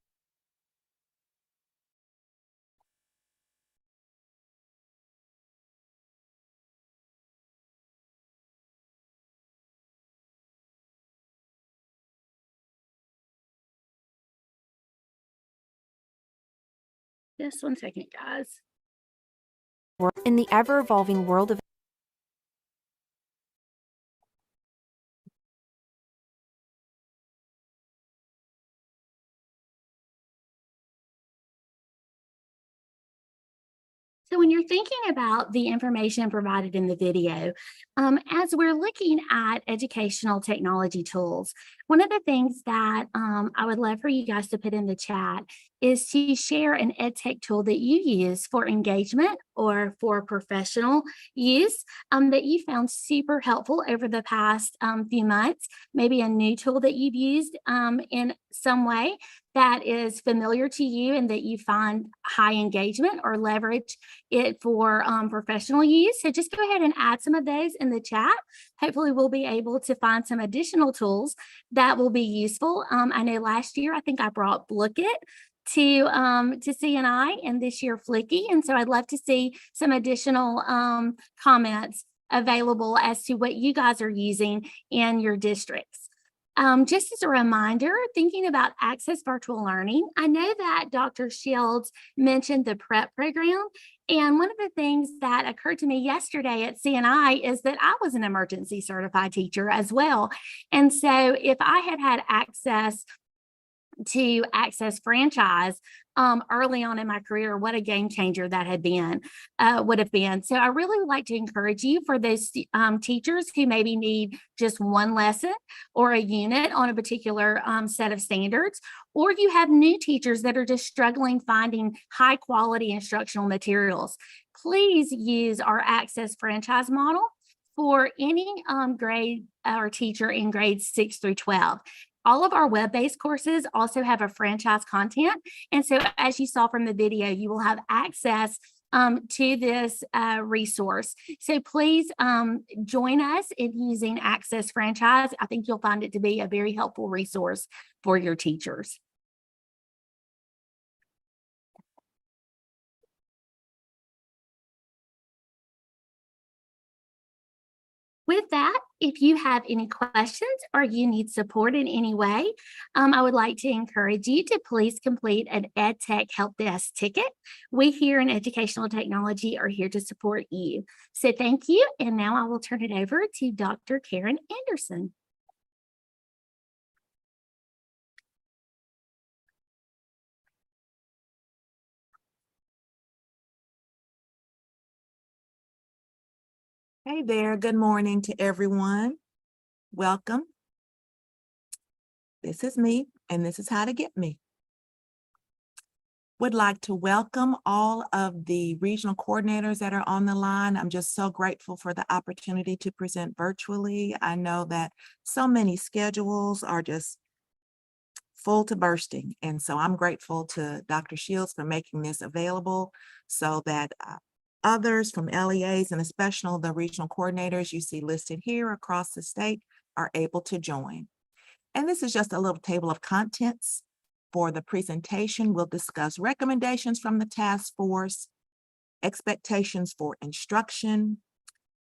Just 1 second, guys. in the ever-evolving world of So when you're thinking about the information provided in the video, as we're looking at educational technology tools, one of the things that I would love for you guys to put in the chat is to share an EdTech tool that you use for engagement or for professional use that you found super helpful over the past few months, maybe a new tool that you've used in some way that is familiar to you and that you find high engagement or leverage it for professional use. So just go ahead and add some of those in the chat. Hopefully we'll be able to find some additional tools that will be useful. I know last year, I think I brought Blooket to CNI, and this year Flicky. And so I'd love to see some additional comments available as to what you guys are using in your districts. Just as a reminder, thinking about Access Virtual Learning, I know that Dr. Shields mentioned the PrEP program. And one of the things that occurred to me yesterday at CNI is that I was an emergency certified teacher as well. And so if I had had access to Access Franchise early on in my career, what a game changer that would have been. So I really would like to encourage you, for those teachers who maybe need just one lesson or a unit on a particular set of standards, or you have new teachers that are just struggling finding high quality instructional materials, please use our Access Franchise model for any grade or teacher in grades 6 through 12. All of our web-based courses also have a franchise content. And so as you saw from the video, you will have access to this resource. So please join us in using Access Franchise. I think you'll find it to be a very helpful resource for your teachers. With that, if you have any questions or you need support in any way, I would like to encourage you to please complete an EdTech Help Desk ticket. We here in Educational Technology are here to support you. So thank you. And now I will turn it over to Dr. Karen Anderson. Hey there, good morning to everyone. Welcome. This is me, and this is how to get me. Would like to welcome all of the regional coordinators that are on the line. I'm just so grateful for the opportunity to present virtually. I know that so many schedules are just full to bursting, and so I'm grateful to Dr. Shields for making this available so that others from LEAs, and especially the regional coordinators you see listed here across the state, are able to join. And this is just a little table of contents for the presentation. We'll discuss recommendations from the task force, expectations for instruction,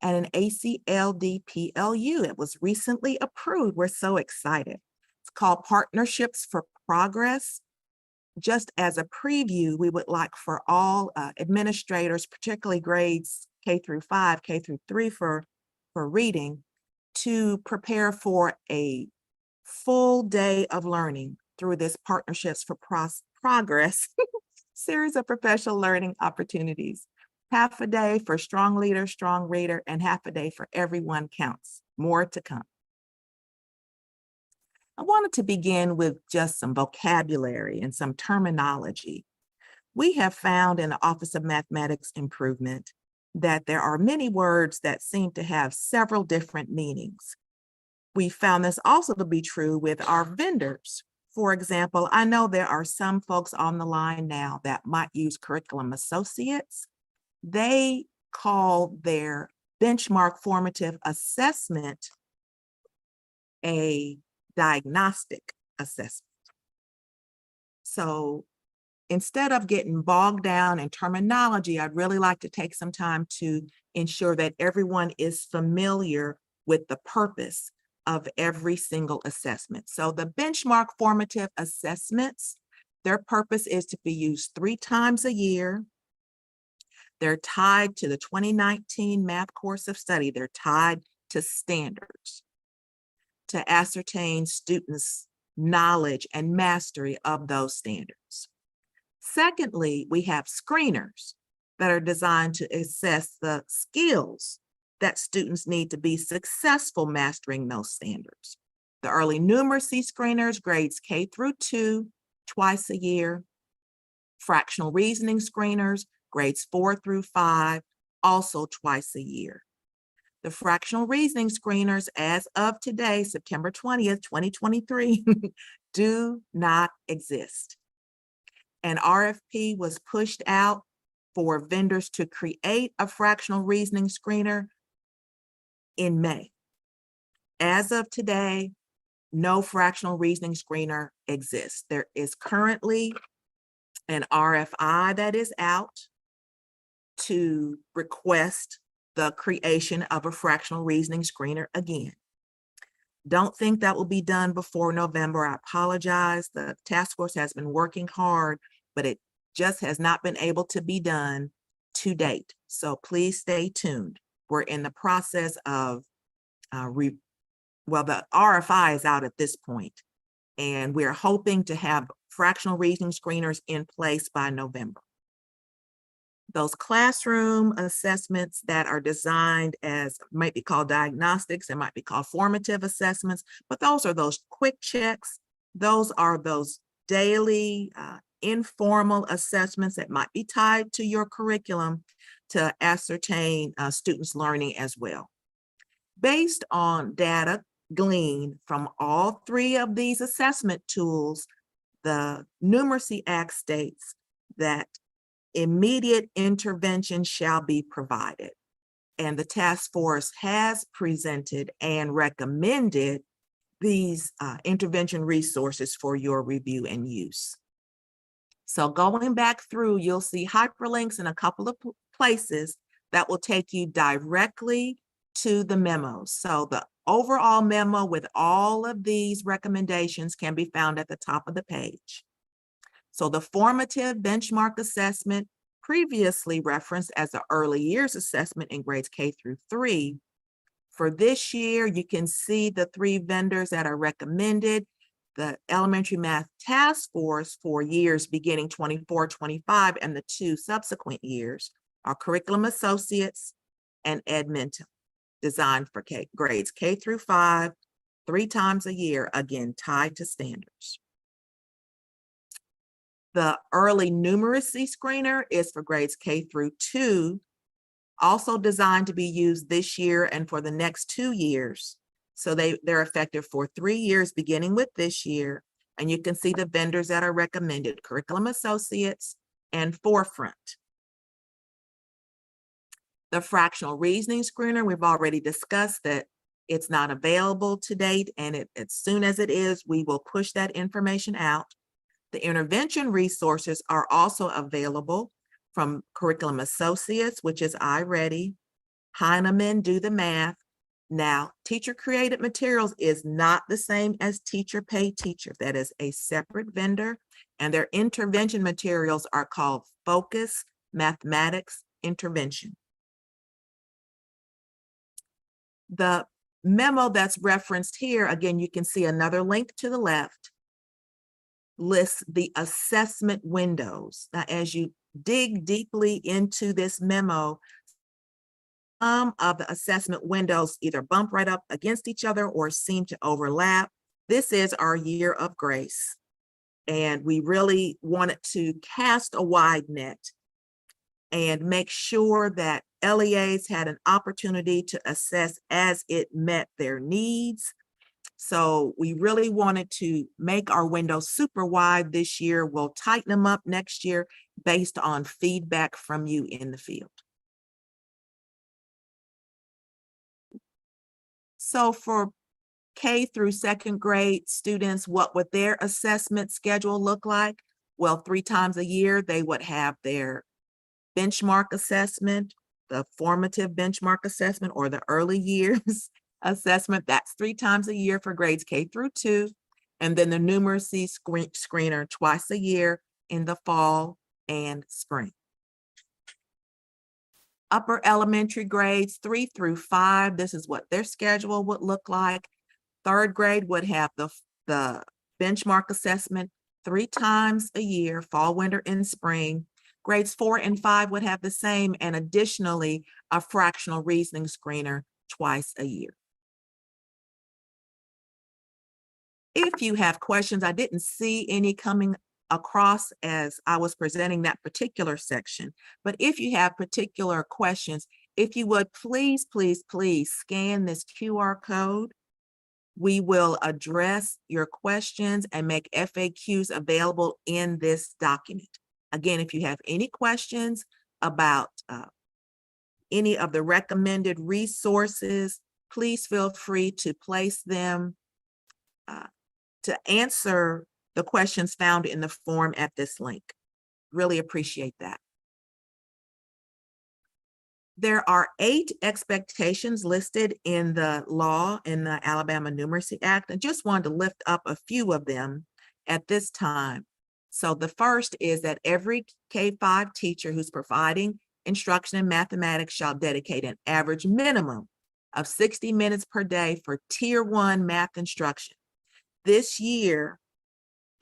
and an ALSDE-PLU. It was recently approved. We're so excited. It's called Partnerships for Progress. Just as a preview, we would like for all administrators, particularly grades K through 5, K through 3 for reading, to prepare for a full day of learning through this Partnerships for Progress series of professional learning opportunities. Half a day for strong leader, strong reader, and half a day for everyone counts. More to come. I wanted to begin with just some vocabulary and some terminology. We have found in the Office of Mathematics Improvement that there are many words that seem to have several different meanings. We found this also to be true with our vendors. For example, I know there are some folks on the line now that might use curriculum associates. They call their benchmark formative assessment a diagnostic assessment. So instead of getting bogged down in terminology, I'd really like to take some time to ensure that everyone is familiar with the purpose of every single assessment. So the benchmark formative assessments, their purpose is to be used 3 times a year. They're tied to the 2019 math course of study. They're tied to standards to ascertain students' knowledge and mastery of those standards. Secondly, we have screeners that are designed to assess the skills that students need to be successful mastering those standards. The early numeracy screeners, grades K through 2, twice a year. Fractional reasoning screeners, grades 4 through 5, also twice a year. The fractional reasoning screeners, as of today, September 20th, 2023, do not exist. An RFP was pushed out for vendors to create a fractional reasoning screener in May. As of today, no fractional reasoning screener exists. There is currently an RFI that is out to request the creation of a fractional reasoning screener again. Don't think that will be done before November. I apologize. The task force has been working hard, but it just has not been able to be done to date. So please stay tuned. We're in the process of, the RFI is out at this point, and we're hoping to have fractional reasoning screeners in place by November. Those classroom assessments that are designed as might be called diagnostics, it might be called formative assessments, but those are those quick checks. Those are those daily informal assessments that might be tied to your curriculum to ascertain students' learning as well. Based on data gleaned from all 3 of these assessment tools, the Numeracy Act states that immediate intervention shall be provided. And the task force has presented and recommended these intervention resources for your review and use. So going back through, you'll see hyperlinks in a couple of places that will take you directly to the memos. So the overall memo with all of these recommendations can be found at the top of the page. So the formative benchmark assessment, previously referenced as the early years assessment in grades K through 3. For this year, you can see the 3 vendors that are recommended. The Elementary Math Task Force for years beginning 24-25 and the 2 subsequent years are Curriculum Associates and Edmonton, designed for grades K through 5, 3 times a year, again, tied to standards. The early numeracy screener is for grades K through 2, also designed to be used this year and for the next 2 years. So they're effective for 3 years, beginning with this year. And you can see the vendors that are recommended: Curriculum Associates and Forefront. The fractional reasoning screener, we've already discussed that it's not available to date, and as soon as it is, we will push that information out. The intervention resources are also available from Curriculum Associates, which is iReady, Heinemann, Do the Math. Now, teacher created materials is not the same as Teacher Pay Teacher. That is a separate vendor, and their intervention materials are called Focus Mathematics Intervention. The memo that's referenced here, again, you can see another link to the left, lists the assessment windows. Now, as you dig deeply into this memo, some of the assessment windows either bump right up against each other or seem to overlap. This is our year of grace, and we really wanted to cast a wide net and make sure that LEAs had an opportunity to assess as it met their needs. So we really wanted to make our windows super wide this year. We'll tighten them up next year based on feedback from you in the field. So for K through second grade students, what would their assessment schedule look like? Well, 3 times a year, they would have their benchmark assessment, the formative benchmark assessment, or the early years assessment. That's 3 times a year for grades K through 2. And then the numeracy screener twice a year in the fall and spring. Upper elementary grades 3 through 5, this is what their schedule would look like. Third grade would have the benchmark assessment 3 times a year, fall, winter, and spring. Grades 4 and 5 would have the same, and additionally, a fractional reasoning screener twice a year. If you have questions, I didn't see any coming across as I was presenting that particular section, but if you have particular questions, if you would please, please, please scan this QR code. We will address your questions and make FAQs available in this document. Again, if you have any questions about any of the recommended resources, please feel free to place them to answer the questions found in the form at this link. Really appreciate that. There are 8 expectations listed in the law in the Alabama Numeracy Act. I just wanted to lift up a few of them at this time. So the first is that every K-5 teacher who's providing instruction in mathematics shall dedicate an average minimum of 60 minutes per day for Tier 1 math instruction. This year,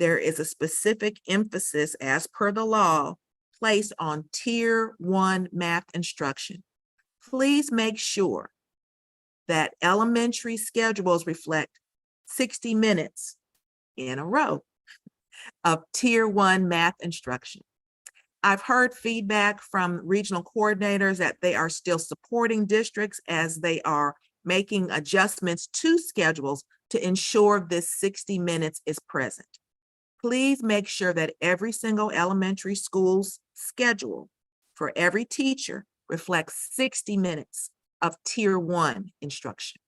there is a specific emphasis as per the law placed on Tier 1 math instruction. Please make sure that elementary schedules reflect 60 minutes in a row of Tier 1 math instruction. I've heard feedback from regional coordinators that they are still supporting districts as they are making adjustments to schedules to ensure this 60 minutes is present. Please make sure that every single elementary school's schedule for every teacher reflects 60 minutes of Tier 1 instruction.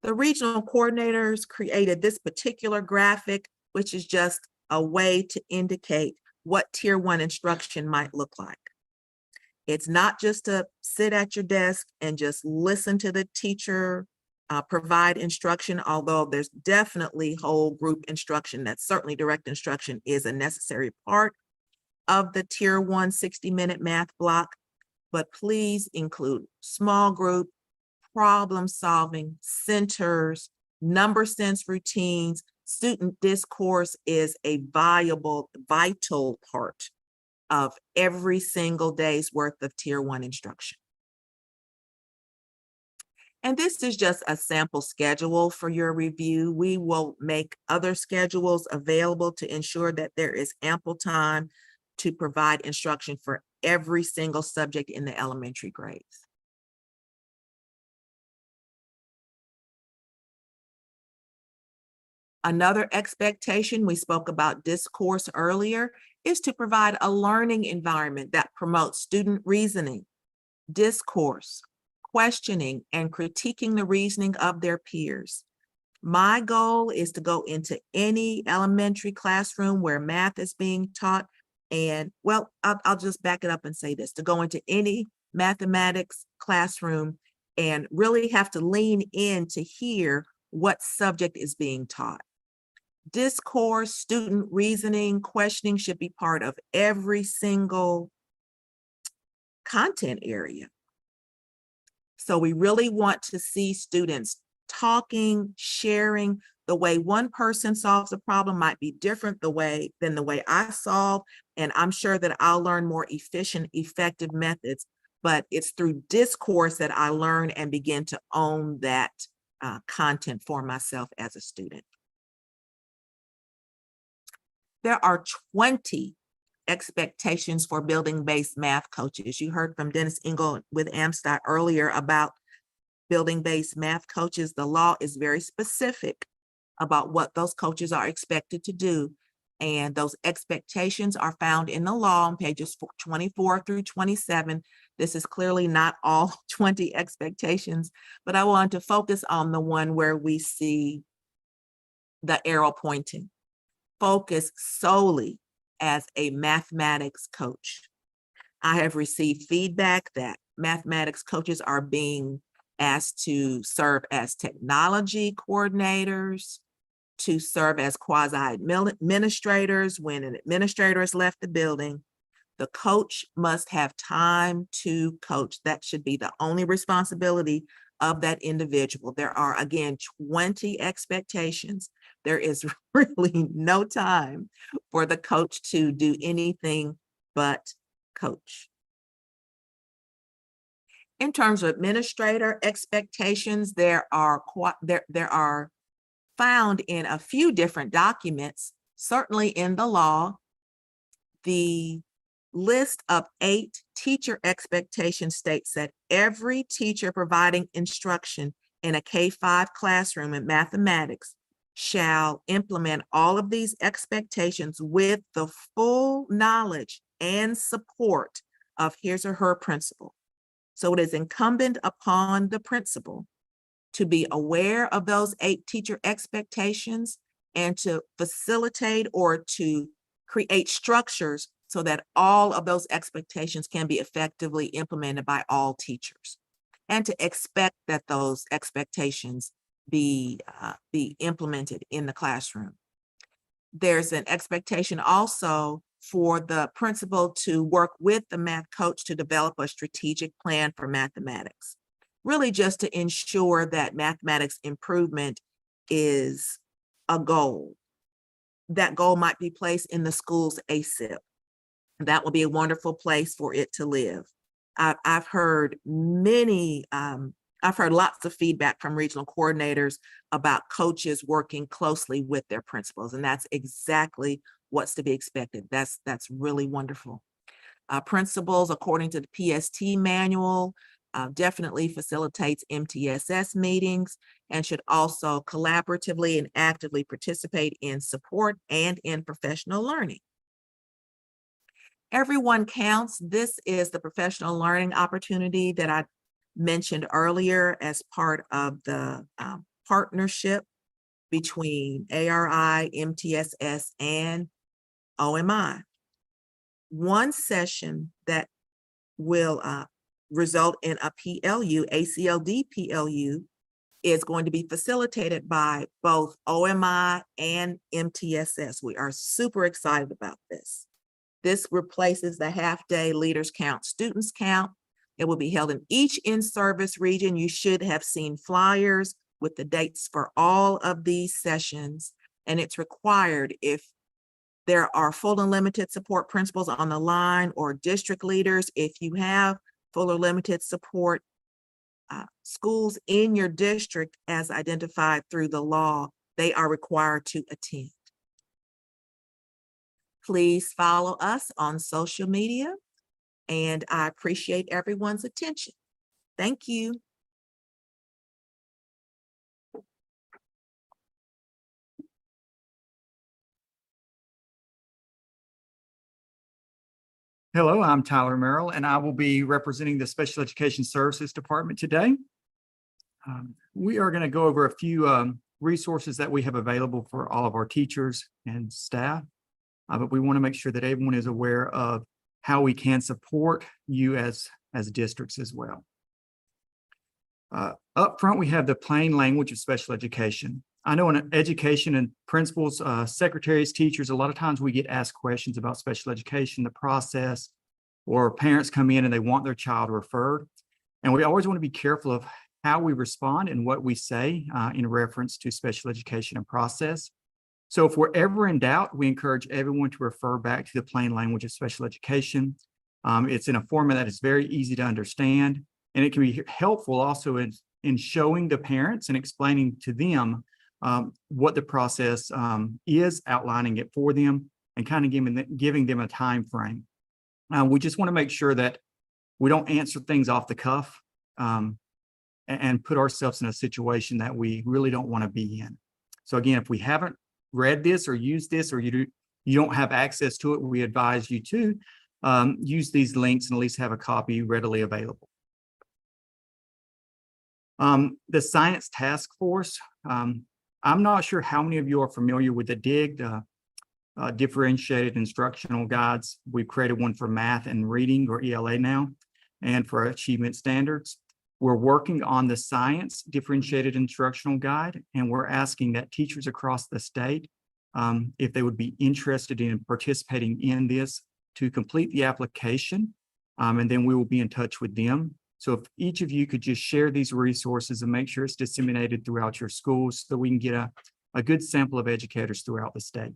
The regional coordinators created this particular graphic, which is just a way to indicate what Tier 1 instruction might look like. It's not just to sit at your desk and just listen to the teacher provide instruction, although there's definitely whole group instruction. That's certainly direct instruction is a necessary part of the Tier 1 60-minute math block, but please include small group, problem solving, centers, number sense routines. Student discourse is a vital part of every single day's worth of Tier 1 instruction. And this is just a sample schedule for your review. We will make other schedules available to ensure that there is ample time to provide instruction for every single subject in the elementary grades. Another expectation, we spoke about discourse earlier, is to provide a learning environment that promotes student reasoning, discourse, questioning, and critiquing the reasoning of their peers. My goal is to go into any elementary classroom where math is being taught, and well, I'll just back it up and say this, to go into any mathematics classroom and really have to lean in to hear what subject is being taught. Discourse, student reasoning, questioning should be part of every single content area. So we really want to see students talking, sharing. The way one person solves a problem might be different than the way I solve. And I'm sure that I'll learn more efficient, effective methods, but it's through discourse that I learn and begin to own that content for myself as a student. There are 20 expectations for building-based math coaches. You heard from Dennis Engel with ALSDE earlier about building-based math coaches. The law is very specific about what those coaches are expected to do. And those expectations are found in the law on pages 24 through 27. This is clearly not all 20 expectations, but I want to focus on the one where we see the arrow pointing. Focus solely as a mathematics coach. I have received feedback that mathematics coaches are being asked to serve as technology coordinators, to serve as quasi-administrators when an administrator has left the building. The coach must have time to coach. That should be the only responsibility of that individual. There are, again, 20 expectations. There is really no time for the coach to do anything but coach. In terms of administrator expectations, there are found in a few different documents, certainly in the law. The list of 8 teacher expectations states that every teacher providing instruction in a K-5 classroom in mathematics shall implement all of these expectations with the full knowledge and support of his or her principal. So it is incumbent upon the principal to be aware of those 8 teacher expectations and to facilitate or to create structures so that all of those expectations can be effectively implemented by all teachers, and to expect that those expectations be implemented in the classroom. There's an expectation also for the principal to work with the math coach to develop a strategic plan for mathematics, really just to ensure that mathematics improvement is a goal. That goal might be placed in the school's ASIP. That will be a wonderful place for it to live. I've heard lots of feedback from regional coordinators about coaches working closely with their principals, and that's exactly what's to be expected. That's really wonderful. Principals, according to the PST manual, definitely facilitates MTSS meetings and should also collaboratively and actively participate in support and in professional learning. Everyone counts. This is the professional learning opportunity that I mentioned earlier as part of the partnership between ARI, MTSS, and OMI. One session that will result in a PLU, ACLD PLU, is going to be facilitated by both OMI and MTSS. We are super excited about this. This replaces the half-day leaders count, students count. It will be held in each in-service region. You should have seen flyers with the dates for all of these sessions, and it's required if there are full and limited support principals on the line or district leaders. If you have full or limited support schools in your district as identified through the law, they are required to attend. Please follow us on social media, and I appreciate everyone's attention. Thank you. Hello, I'm Tyler Merrill, and I will be representing the Special Education Services Department today. We are going to go over a few resources that we have available for all of our teachers and staff, but we want to make sure that everyone is aware of how we can support you as districts as well. Up front, we have the plain language of special education. I know in education and principals, secretaries, teachers, a lot of times we get asked questions about special education, the process, or parents come in and they want their child referred. And we always want to be careful of how we respond and what we say in reference to special education and process. So if we're ever in doubt, we encourage everyone to refer back to the plain language of special education. It's in a format that is very easy to understand, and it can be helpful also in showing the parents and explaining to them what the process is, outlining it for them, and kind of giving them a time frame. We just want to make sure that we don't answer things off the cuff and put ourselves in a situation that we really don't want to be in. So again, if we haven't read this or used this, or you don't have access to it, we advise you to use these links and at least have a copy readily available. The Science Task Force, I'm not sure how many of you are familiar with the DIG, Differentiated Instructional Guides. We've created one for math and reading, or ELA now, and for achievement standards. We're working on the Science Differentiated Instructional Guide, and we're asking that teachers across the state, if they would be interested in participating in this, to complete the application, and then we will be in touch with them. So if each of you could just share these resources and make sure it's disseminated throughout your schools so we can get a good sample of educators throughout the state.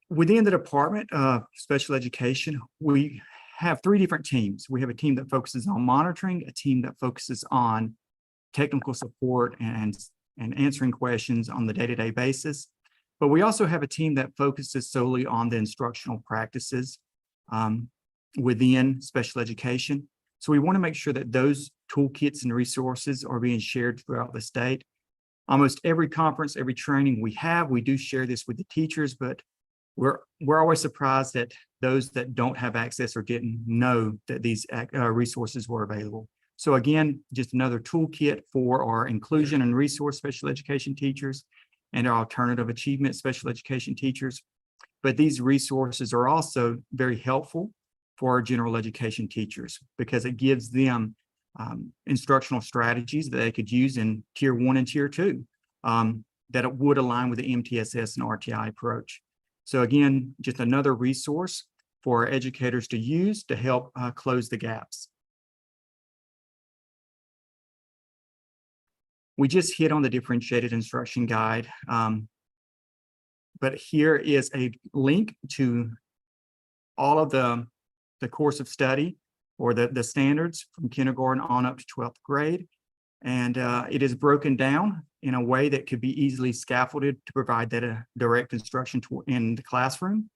Within the Department of Special Education, we have 3 different teams. We have a team that focuses on monitoring, a team that focuses on technical support and answering questions on the day-to-day basis. But we also have a team that focuses solely on the instructional practices within special education. So we want to make sure that those toolkits and resources are being shared throughout the state. Almost every conference, every training we do share this with the teachers, but we're always surprised that those that don't have access or didn't know that these resources were available. So again, just another toolkit for our inclusion and resource special education teachers and our alternative achievement special education teachers. But these resources are also very helpful for our general education teachers because it gives them instructional strategies that they could use in Tier 1 and Tier 2 that it would align with the MTSS and RTI approach. So again, just another resource for educators to use to help close the gaps. We just hit on the differentiated instruction guide, but here is a link to all of the course of study or the standards from kindergarten on up to 12th grade. And it is broken down in a way that could be easily scaffolded to provide that direct instruction in the classroom.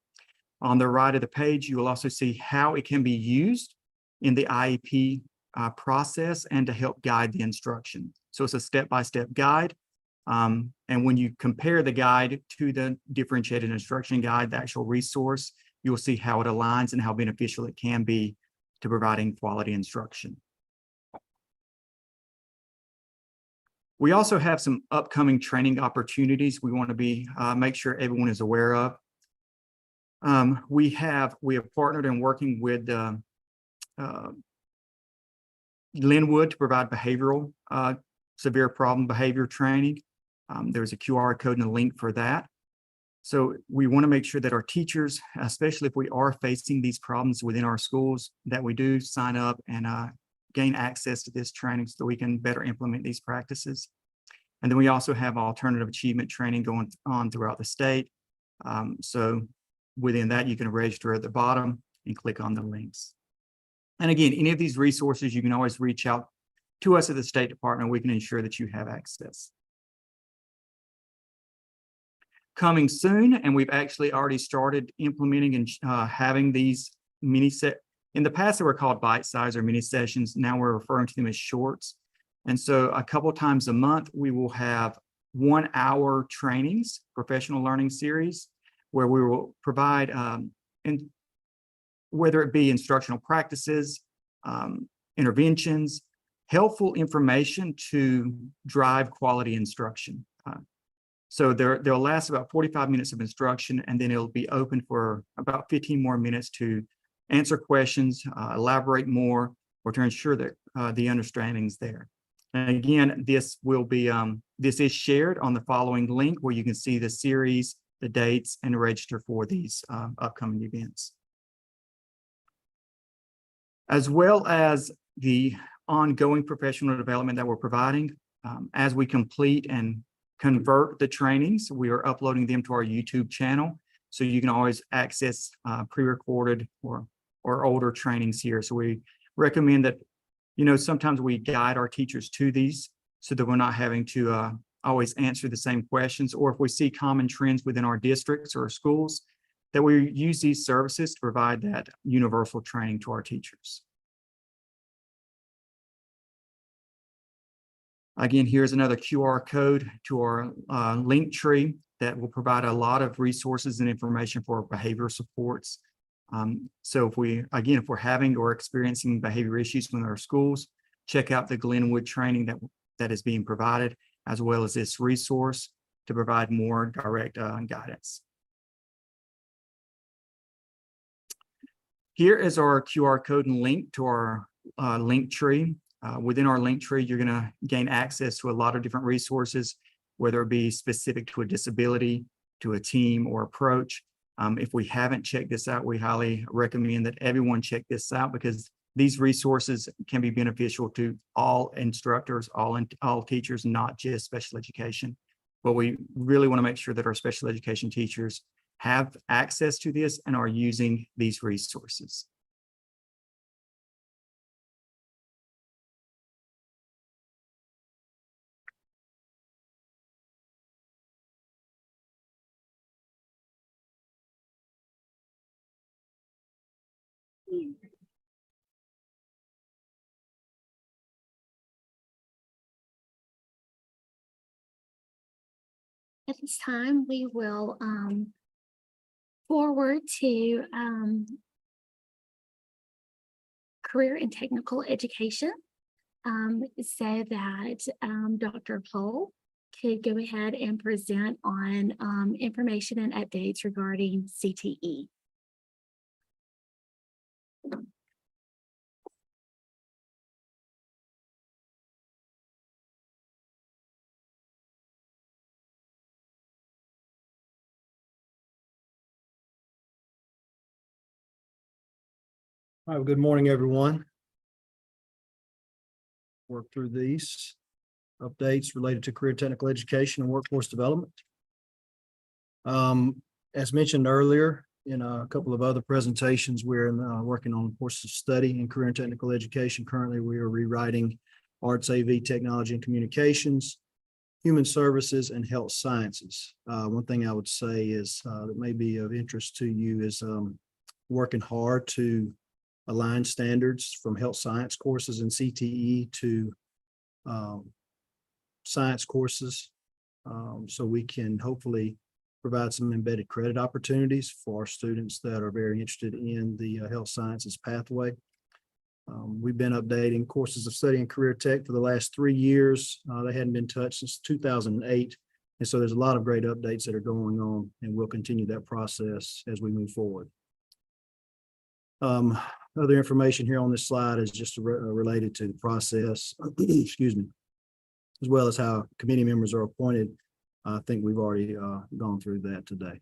On the right of the page, you will also see how it can be used in the IEP process and to help guide the instruction. So it's a step-by-step guide. And when you compare the guide to the differentiated instruction guide, the actual resource, you'll see how it aligns and how beneficial it can be to providing quality instruction. We also have some upcoming training opportunities we want to make sure everyone is aware of. We have partnered and working with Linwood to provide behavioral severe problem behavior training. There's a QR code and a link for that. So we want to make sure that our teachers, especially if we are facing these problems within our schools, that we do sign up and gain access to this training so that we can better implement these practices. And then we also have alternative achievement training going on throughout the state. So within that, you can register at the bottom and click on the links. And again, any of these resources, you can always reach out to us at the State Department. We can ensure that you have access. Coming soon, and we've actually already started implementing and having these in the past, they were called bite size or mini sessions. Now we're referring to them as shorts. And so a couple times a month, we will have 1 hour trainings, professional learning series, where we will provide, whether it be instructional practices, interventions, helpful information to drive quality instruction. So they'll last about 45 minutes of instruction, and then it'll be open for about 15 more minutes to answer questions, elaborate more, or to ensure that the understanding's there. And again, this will be this is shared on the following link where you can see the series the dates, and register for these upcoming events. As well as the ongoing professional development that we're providing, as we complete and convert the trainings, we are uploading them to our YouTube channel. So you can always access pre-recorded or older trainings here. So we recommend that, sometimes we guide our teachers to these so that we're not having to always answer the same questions, or if we see common trends within our districts or schools, that we use these services to provide that universal training to our teachers. Again, here's another QR code to our link tree that will provide a lot of resources and information for behavioral supports. So if we're having or experiencing behavior issues with our schools, check out the Glenwood training that is being provided, as well as this resource to provide more direct guidance. Here is our QR code and link to our link tree. Within our link tree, you're going to gain access to a lot of different resources, whether it be specific to a disability, to a team, or approach. If we haven't checked this out, we highly recommend that everyone check this out, because these resources can be beneficial to all instructors, all teachers, not just special education. But we really want to make sure that our special education teachers have access to this and are using these resources. At this time, we will forward to career and technical education, so that Dr. Hull could go ahead and present on information and updates regarding CTE. All right, good morning, everyone. Work through these updates related to career technical education and workforce development. As mentioned earlier, in a couple of other presentations, we're working on courses of study in career and technical education. Currently, we are rewriting arts, AV, technology and communications, human services, and health sciences. One thing I would say is that may be of interest to you is working hard to align standards from health science courses and CTE to science courses, so we can hopefully provide some embedded credit opportunities for our students that are very interested in the health sciences pathway. We've been updating courses of study in career tech for the last 3 years. They hadn't been touched since 2008. And so there's a lot of great updates that are going on, and we'll continue that process as we move forward. Other information here on this slide is just related to the process, excuse me, as well as how committee members are appointed. I think we've already gone through that today.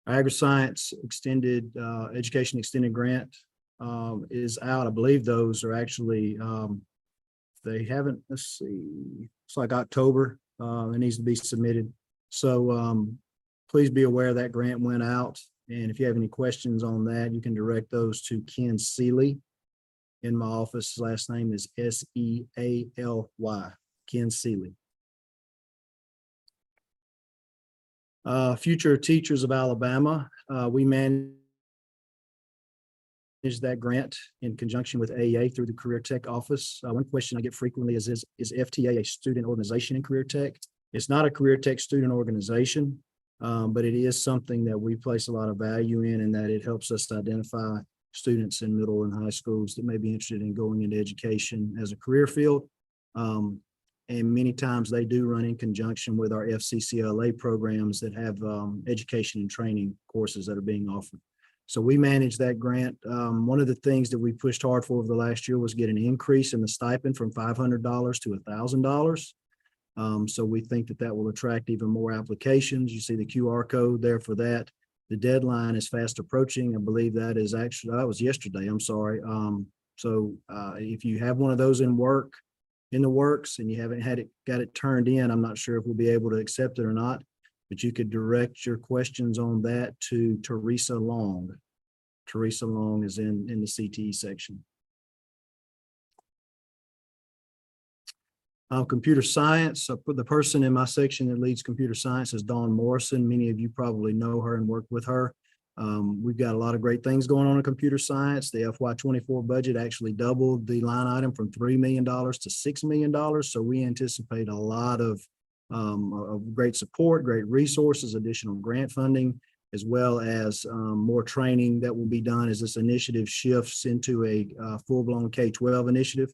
Agri-science extended education extended grant is out. I believe those are actually, they haven't, let's see, it's like October. It needs to be submitted. So please be aware that grant went out. And if you have any questions on that, you can direct those to Ken Seeley in my office. His last name is S-E-A-L-Y, Ken Seeley. Future Teachers of Alabama, we manage that grant in conjunction with AEA through the Career Tech Office. One question I get frequently is FTA a student organization in Career Tech? It's not a Career Tech student organization. But it is something that we place a lot of value in, and that it helps us to identify students in middle and high schools that may be interested in going into education as a career field. And many times they do run in conjunction with our FCCLA programs that have education and training courses that are being offered. So we manage that grant. One of the things that we pushed hard for over the last year was get an increase in the stipend from $500 to $1,000. So we think that that will attract even more applications. You see the QR code there for that. The deadline is fast approaching. I believe that is actually, that was yesterday, I'm sorry. So if you have one of those in the works and you haven't got it turned in, I'm not sure if we'll be able to accept it or not, but you could direct your questions on that to Teresa Long. Teresa Long is in the CTE section. Computer science, the person in my section that leads computer science is Dawn Morrison. Many of you probably know her and work with her. We've got a lot of great things going on in computer science. The FY24 budget actually doubled the line item from $3 million to $6 million. So we anticipate a lot of great support, great resources, additional grant funding, as well as more training that will be done as this initiative shifts into a full-blown K-12 initiative.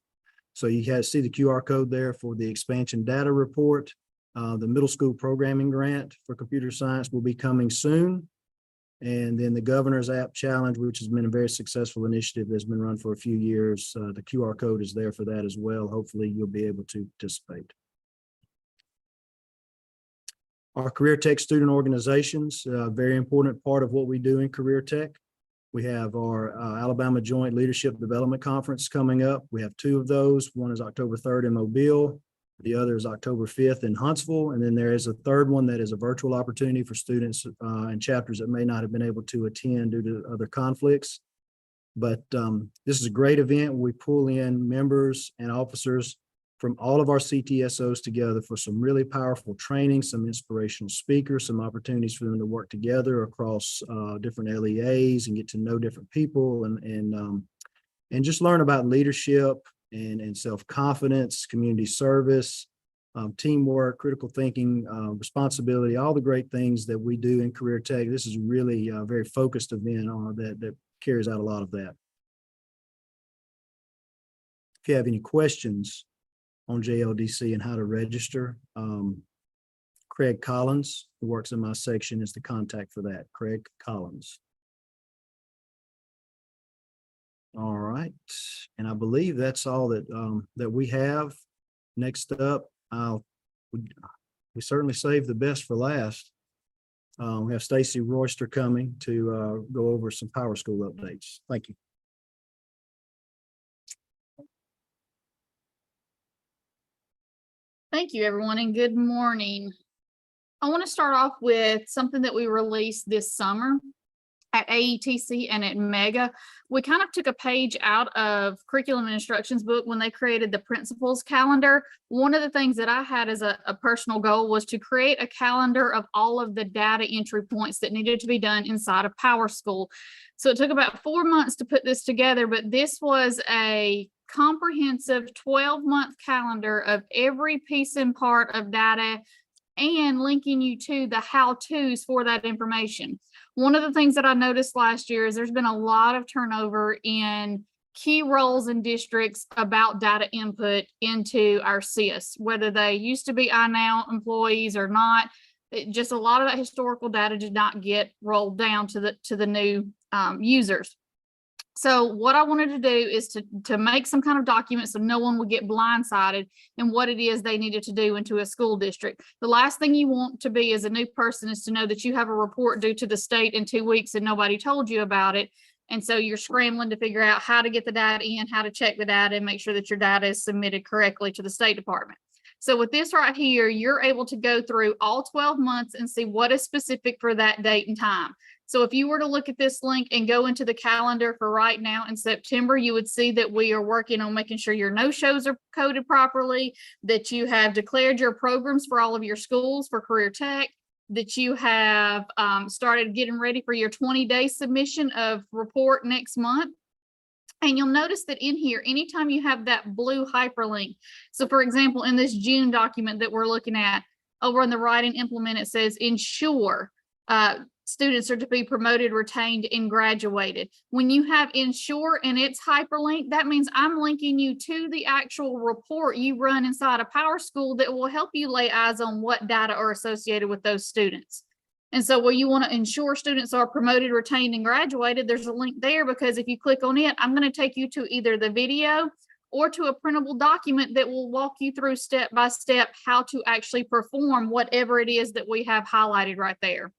So you see the QR code there for the expansion data report. The middle school programming grant for computer science will be coming soon. And then the Governor's App Challenge, which has been a very successful initiative that's been run for a few years. The QR code is there for that as well. Hopefully you'll be able to participate. Our Career Tech student organizations, a very important part of what we do in Career Tech. We have our Alabama Joint Leadership Development Conference coming up. We have two of those. One is October 3rd in Mobile. The other is October 5th in Huntsville. And then there is a third one that is a virtual opportunity for students and chapters that may not have been able to attend due to other conflicts. But this is a great event. We pull in members and officers from all of our CTSOs together for some really powerful training, some inspirational speakers, some opportunities for them to work together across different LEAs and get to know different people and just learn about leadership and self-confidence, community service, teamwork, critical thinking, responsibility, all the great things that we do in Career Tech. This is really a very focused event that carries out a lot of that. If you have any questions on JLDC and how to register, Craig Collins, who works in my section, is the contact for that. Craig Collins. All right, and I believe that's all that we have. Next up, we certainly saved the best for last. We have Stacy Royster coming to go over some Power School updates. Thank you. Thank you, everyone, and good morning. I want to start off with something that we released this summer at AETC and at Mega. We kind of took a page out of curriculum and instructions book when they created the principals calendar. One of the things that I had as a personal goal was to create a calendar of all of the data entry points that needed to be done inside of Power School. So it took about 4 months to put this together, but this was a comprehensive 12-month calendar of every piece and part of data and linking you to the how-tos for that information. One of the things that I noticed last year is there's been a lot of turnover in key roles in districts about data input into our SIS, whether they used to be iNow employees or not. Just a lot of that historical data did not get rolled down to the new users. So what I wanted to do is to make some kind of document so no one would get blindsided in what it is they needed to do into a school district. The last thing you want to be as a new person is to know that you have a report due to the state in 2 weeks and nobody told you about it. And so you're scrambling to figure out how to get the data in, how to check the data, and make sure that your data is submitted correctly to the State Department. So with this right here, you're able to go through all 12 months and see what is specific for that date and time. So if you were to look at this link and go into the calendar for right now in September, you would see that we are working on making sure your no-shows are coded properly, that you have declared your programs for all of your schools for Career Tech, that you have started getting ready for your 20-day submission of report next month. And you'll notice that in here, anytime you have that blue hyperlink, so for example, in this June document that we're looking at, over on the right and implement, it says ensure students are to be promoted, retained, and graduated. When you have ensure and it's hyperlink, that means I'm linking you to the actual report you run inside of Power School that will help you lay eyes on what data are associated with those students. And so where you want to ensure students are promoted, retained, and graduated, there's a link there, because if you click on it, I'm going to take you to either the video or to a printable document that will walk you through step by step how to actually perform whatever it is that we have highlighted right there.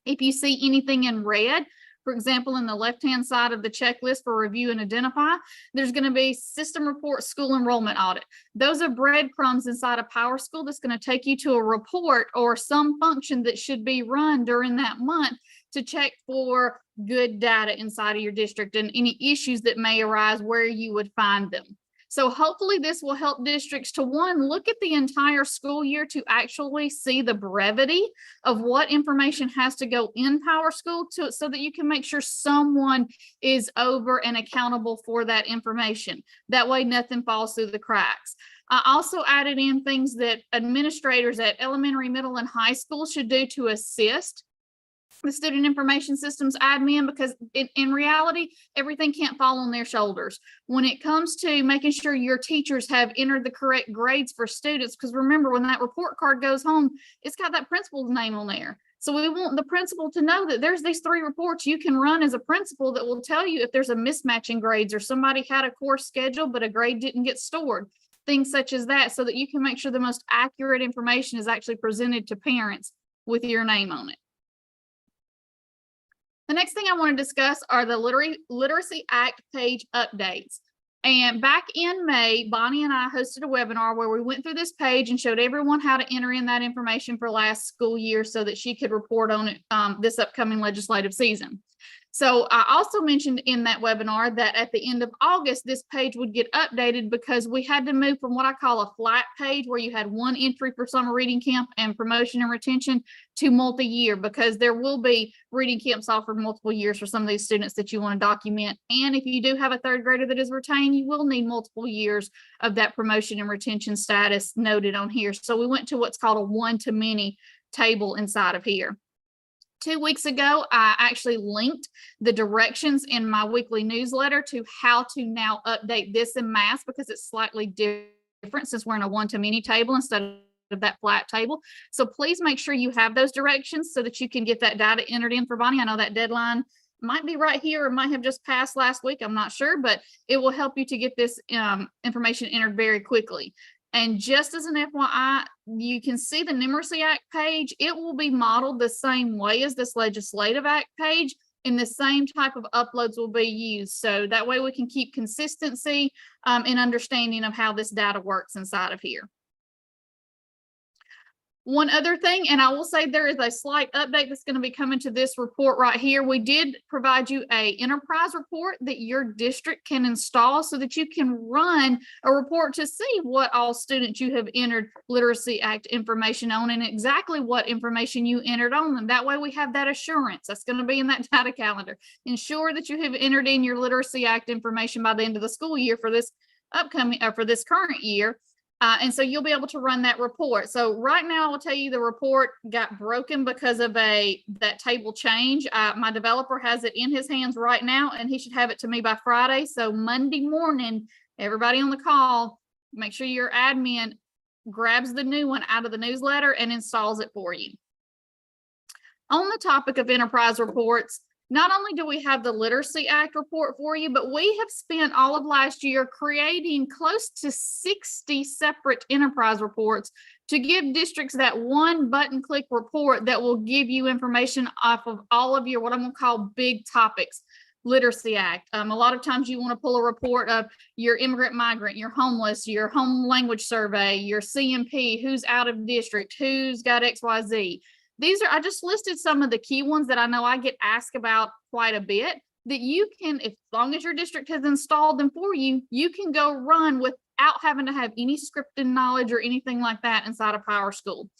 If you see anything in red, for example, in the left-hand side of the checklist for review and identify, there's going to be system report, school enrollment audit. Those are breadcrumbs inside of PowerSchool that's going to take you to a report or some function that should be run during that month to check for good data inside of your district and any issues that may arise where you would find them. So hopefully this will help districts to, one, look at the entire school year to actually see the brevity of what information has to go in PowerSchool to, so that you can make sure someone is over and accountable for that information. That way nothing falls through the cracks. I also added in things that administrators at elementary, middle, and high school should do to assist the student information systems admin, because in reality, everything can't fall on their shoulders. When it comes to making sure your teachers have entered the correct grades for students, because remember, when that report card goes home, it's got that principal's name on there. So we want the principal to know that there's these 3 reports you can run as a principal that will tell you if there's a mismatch in grades or somebody had a course schedule, but a grade didn't get stored, things such as that, so that you can make sure the most accurate information is actually presented to parents with your name on it. The next thing I want to discuss are the Literacy Act page updates. And back in May, Bonnie and I hosted a webinar where we went through this page and showed everyone how to enter in that information for last school year so that she could report on it this upcoming legislative season. So I also mentioned in that webinar that at the end of August, this page would get updated because we had to move from what I call a flat page where you had one entry for summer reading camp and promotion and retention to multi-year, because there will be reading camps offered multiple years for some of these students that you want to document. And if you do have a 3rd grader that is retained, you will need multiple years of that promotion and retention status noted on here. So we went to what's called a one-to-many table inside of here. 2 weeks ago, I actually linked the directions in my weekly newsletter to how to now update this in mass, because it's slightly different since we're in a one-to-many table instead of that flat table. So please make sure you have those directions so that you can get that data entered in for Bonnie. I know that deadline might be right here or might have just passed last week. I'm not sure, but it will help you to get this information entered very quickly. And just as an FYI, you can see the Numeracy Act page. It will be modeled the same way as this Legislative Act page, and the same type of uploads will be used. So that way we can keep consistency and understanding of how this data works inside of here. One other thing, and I will say there is a slight update that's going to be coming to this report right here. We did provide you an enterprise report that your district can install so that you can run a report to see what all students you have entered Literacy Act information on and exactly what information you entered on them. That way we have that assurance. That's going to be in that data calendar. Ensure that you have entered in your Literacy Act information by the end of the school year for this upcoming, for this current year. And so you'll be able to run that report. So right now, I will tell you the report got broken because of that table change. My developer has it in his hands right now, and he should have it to me by Friday. So Monday morning, everybody on the call, make sure your admin grabs the new one out of the newsletter and installs it for you. On the topic of enterprise reports, not only do we have the Literacy Act report for you, but we have spent all of last year creating close to 60 separate enterprise reports to give districts that one button click report that will give you information off of all of your, what I'm going to call big topics. Literacy Act. A lot of times you want to pull a report of your immigrant migrant, your homeless, your home language survey, your CMP, who's out of district, who's got XYZ. These are, I just listed some of the key ones that I know I get asked about quite a bit that you can, as long as your district has installed them for you, you can go run without having to have any scripted knowledge or anything like that inside of PowerSchool.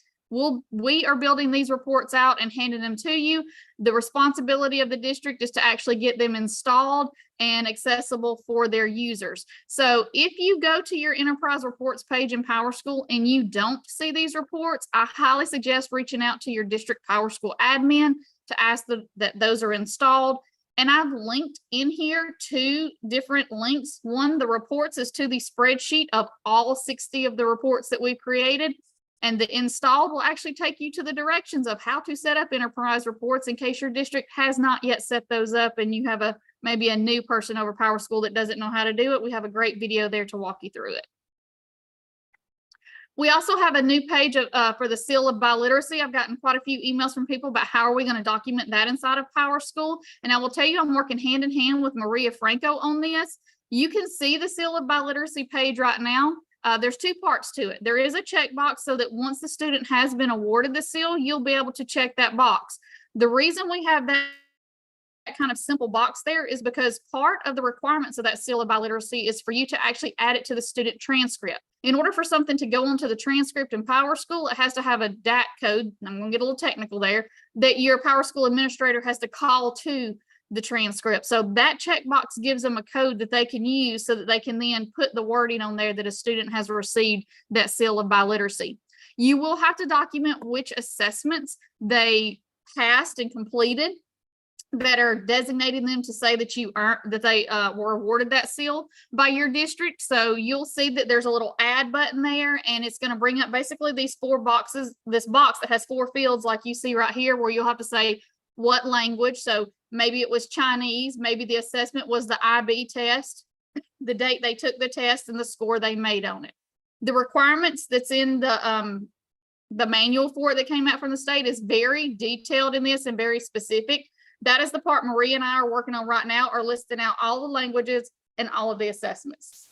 We are building these reports out and handing them to you. The responsibility of the district is to actually get them installed and accessible for their users. So if you go to your enterprise reports page in PowerSchool and you don't see these reports, I highly suggest reaching out to your district PowerSchool admin to ask that those are installed. And I've linked in here 2 different links. One, the reports is to the spreadsheet of all 60 of the reports that we've created. And the installed will actually take you to the directions of how to set up enterprise reports in case your district has not yet set those up and you have a maybe a new person over PowerSchool that doesn't know how to do it, we have a great video there to walk you through it. We also have a new page for the seal of biliteracy. I've gotten quite a few emails from people about how are we going to document that inside of PowerSchool. And I will tell you, I'm working hand in hand with Maria Franco on this. You can see the seal of biliteracy page right now. There's two parts to it. There is a checkbox so that once the student has been awarded the seal, you'll be able to check that box. The reason we have that kind of simple box there is because part of the requirements of that seal of biliteracy is for you to actually add it to the student transcript. In order for something to go onto the transcript in PowerSchool, it has to have a DAC code. I'm going to get a little technical there, that your PowerSchool administrator has to call to the transcript. So that checkbox gives them a code that they can use so that they can then put the wording on there that a student has received that seal of biliteracy. You will have to document which assessments they passed and completed that are designating them to say that they were awarded that seal by your district. So you'll see that there's a little add button there, and it's going to bring up basically these 4 boxes, this box that has 4 fields like you see right here, where you'll have to say what language. So maybe it was Chinese, maybe the assessment was the IB test, the date they took the test, and the score they made on it. The requirements that's in the manual for it that came out from the state is very detailed in this and very specific. That is the part Maria and I are working on right now, are listing out all the languages and all of the assessments.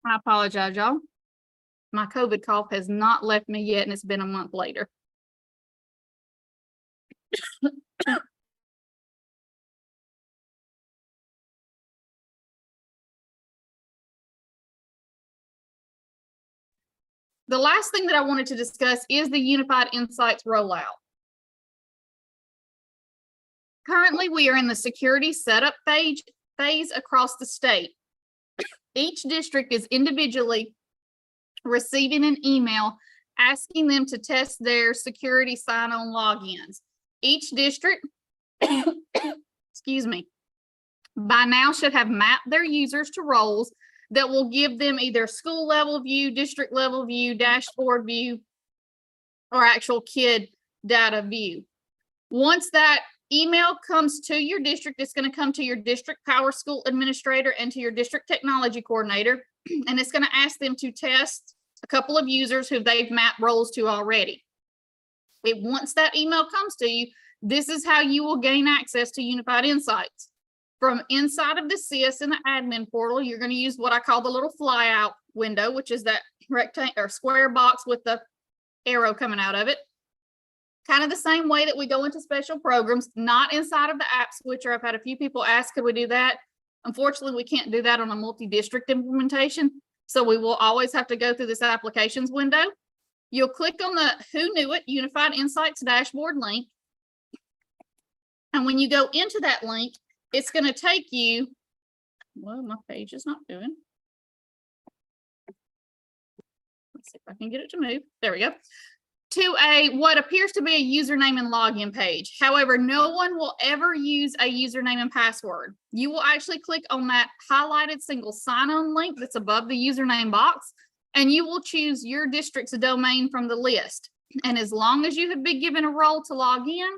I apologize, y'all. My COVID cough has not left me yet, and it's been a month later. The last thing that I wanted to discuss is the Unified Insights rollout. Currently, we are in the security setup phase across the state. Each district is individually receiving an email asking them to test their security sign-on logins. Each district, excuse me, by now should have mapped their users to roles that will give them either school level view, district level view, dashboard view, or actual kid data view. Once that email comes to your district, it's going to come to your district PowerSchool administrator and to your district technology coordinator, and it's going to ask them to test a couple of users who they've mapped roles to already. Once that email comes to you, this is how you will gain access to Unified Insights. From inside of the SIS in the admin portal, you're going to use what I call the little flyout window, which is that rectangle or square box with the arrow coming out of it. Kind of the same way that we go into special programs, not inside of the app switcher. I've had a few people ask, could we do that? Unfortunately, we can't do that on a multi-district implementation. So we will always have to go through this applications window. You'll click on the Who Knew It Unified Insights dashboard link. And when you go into that link, it's going to take you, well, my page is not doing. Let's see if I can get it to move. There we go. To what appears to be a username and login page. However, no one will ever use a username and password. You will actually click on that highlighted single sign-on link that's above the username box, and you will choose your district's domain from the list. And as long as you have been given a role to log in,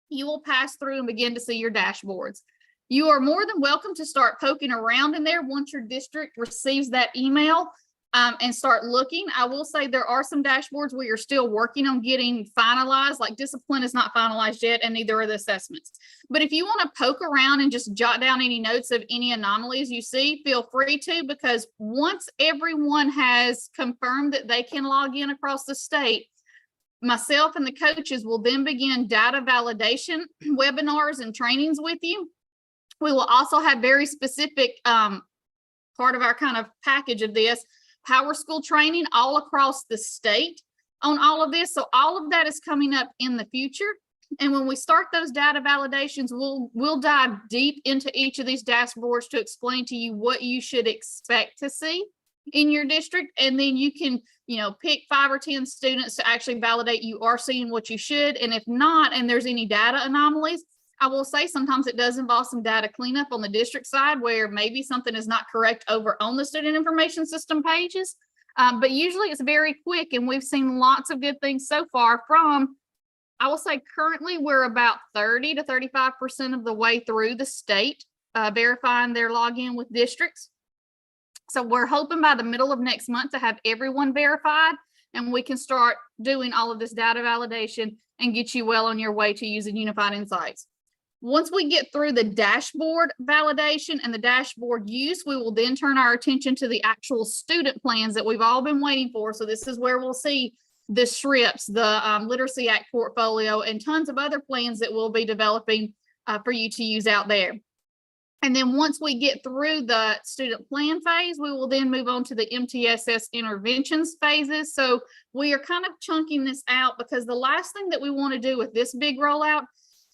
you will pass through and begin to see your dashboards. You are more than welcome to start poking around in there once your district receives that email and start looking. I will say there are some dashboards where you're still working on getting finalized, like discipline is not finalized yet, and neither are the assessments. But if you want to poke around and just jot down any notes of any anomalies you see, feel free to, because once everyone has confirmed that they can log in across the state, myself and the coaches will then begin data validation webinars and trainings with you. We will also have very specific part of our kind of package of this, PowerSchool training all across the state on all of this. So all of that is coming up in the future. And when we start those data validations, we'll dive deep into each of these dashboards to explain to you what you should expect to see in your district. And then you can, pick 5 or 10 students to actually validate you are seeing what you should. And if not, and there's any data anomalies, I will say sometimes it does involve some data cleanup on the district side where maybe something is not correct over on the student information system pages. But usually it's very quick, and we've seen lots of good things so far from, I will say currently we're about 30 to 35% of the way through the state verifying their login with districts. So we're hoping by the middle of next month to have everyone verified, and we can start doing all of this data validation and get you well on your way to using Unified Insights. Once we get through the dashboard validation and the dashboard use, we will then turn our attention to the actual student plans that we've all been waiting for. So this is where we'll see the SRIPs, the Literacy Act portfolio, and tons of other plans that we'll be developing for you to use out there. And then once we get through the student plan phase, we will then move on to the MTSS interventions phases. So we are kind of chunking this out because the last thing that we want to do with this big rollout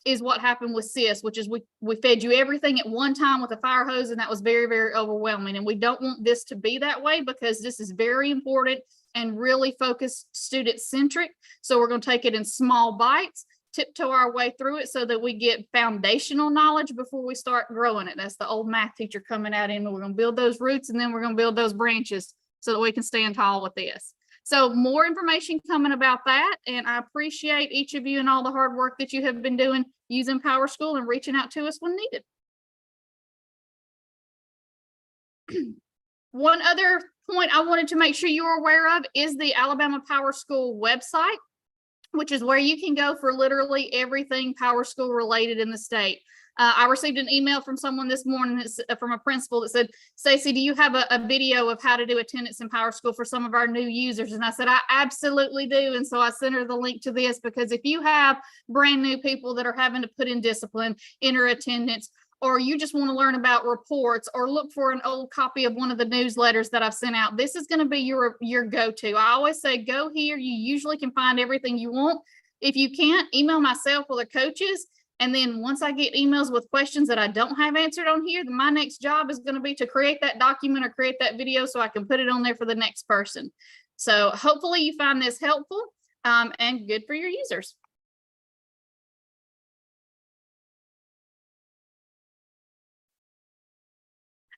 is what happened with SIS, which is we fed you everything at one time with a fire hose, and that was very, very overwhelming. And we don't want this to be that way because this is very important and really focused student centric. So we're going to take it in small bites, tiptoe our way through it so that we get foundational knowledge before we start growing it. That's the old math teacher coming out in. We're going to build those roots, and then we're going to build those branches so that we can stand tall with this. So more information coming about that. And I appreciate each of you and all the hard work that you have been doing using PowerSchool and reaching out to us when needed. One other point I wanted to make sure you were aware of is the Alabama PowerSchool website, which is where you can go for literally everything PowerSchool related in the state. I received an email from someone this morning that's from a principal that said, Stacey, do you have a video of how to do attendance in PowerSchool for some of our new users? And I said, I absolutely do. And so I sent her the link to this, because if you have brand new people that are having to put in discipline, enter attendance, or you just want to learn about reports or look for an old copy of one of the newsletters that I've sent out, this is going to be your go-to. I always say, go here. You usually can find everything you want. If you can't, email myself or the coaches. And then once I get emails with questions that I don't have answered on here, then my next job is going to be to create that document or create that video so I can put it on there for the next person. So hopefully you find this helpful and good for your users.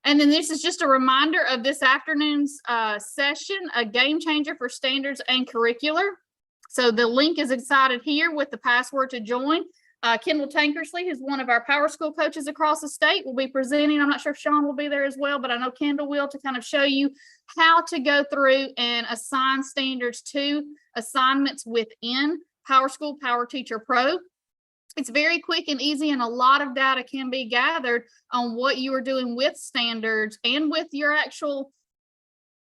And then this is just a reminder of this afternoon's session, a game changer for standards and curricular. So the link is inside here with the password to join. Kendall Tankersley, who's one of our PowerSchool coaches across the state, will be presenting. I'm not sure if Sean will be there as well, but I know Kendall will, to kind of show you how to go through and assign standards to assignments within PowerSchool PowerTeacher Pro. It's very quick and easy, and a lot of data can be gathered on what you are doing with standards and with your actual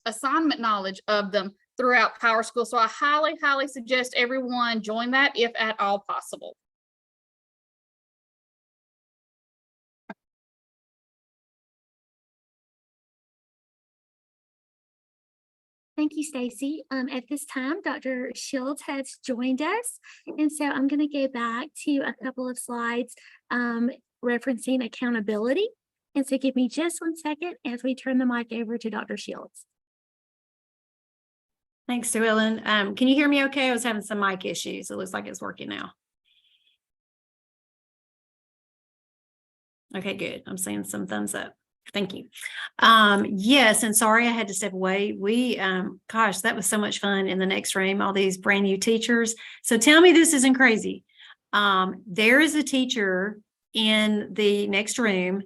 assignment knowledge of them throughout PowerSchool. So I highly, highly suggest everyone join that if at all possible. Thank you, Stacey. At this time, Dr. Shields has joined us. And so I'm going to go back to a couple of slides referencing accountability. And so give me just 1 second as we turn the mic over to Dr. Shields. Thanks, Sue Ellen. Can you hear me okay? I was having some mic issues. It looks like it's working now. Okay, good. I'm seeing some thumbs up. Thank you. Yes, and sorry I had to step away. Gosh, that was so much fun in the next room, all these brand new teachers. So tell me this isn't crazy. There is a teacher in the next room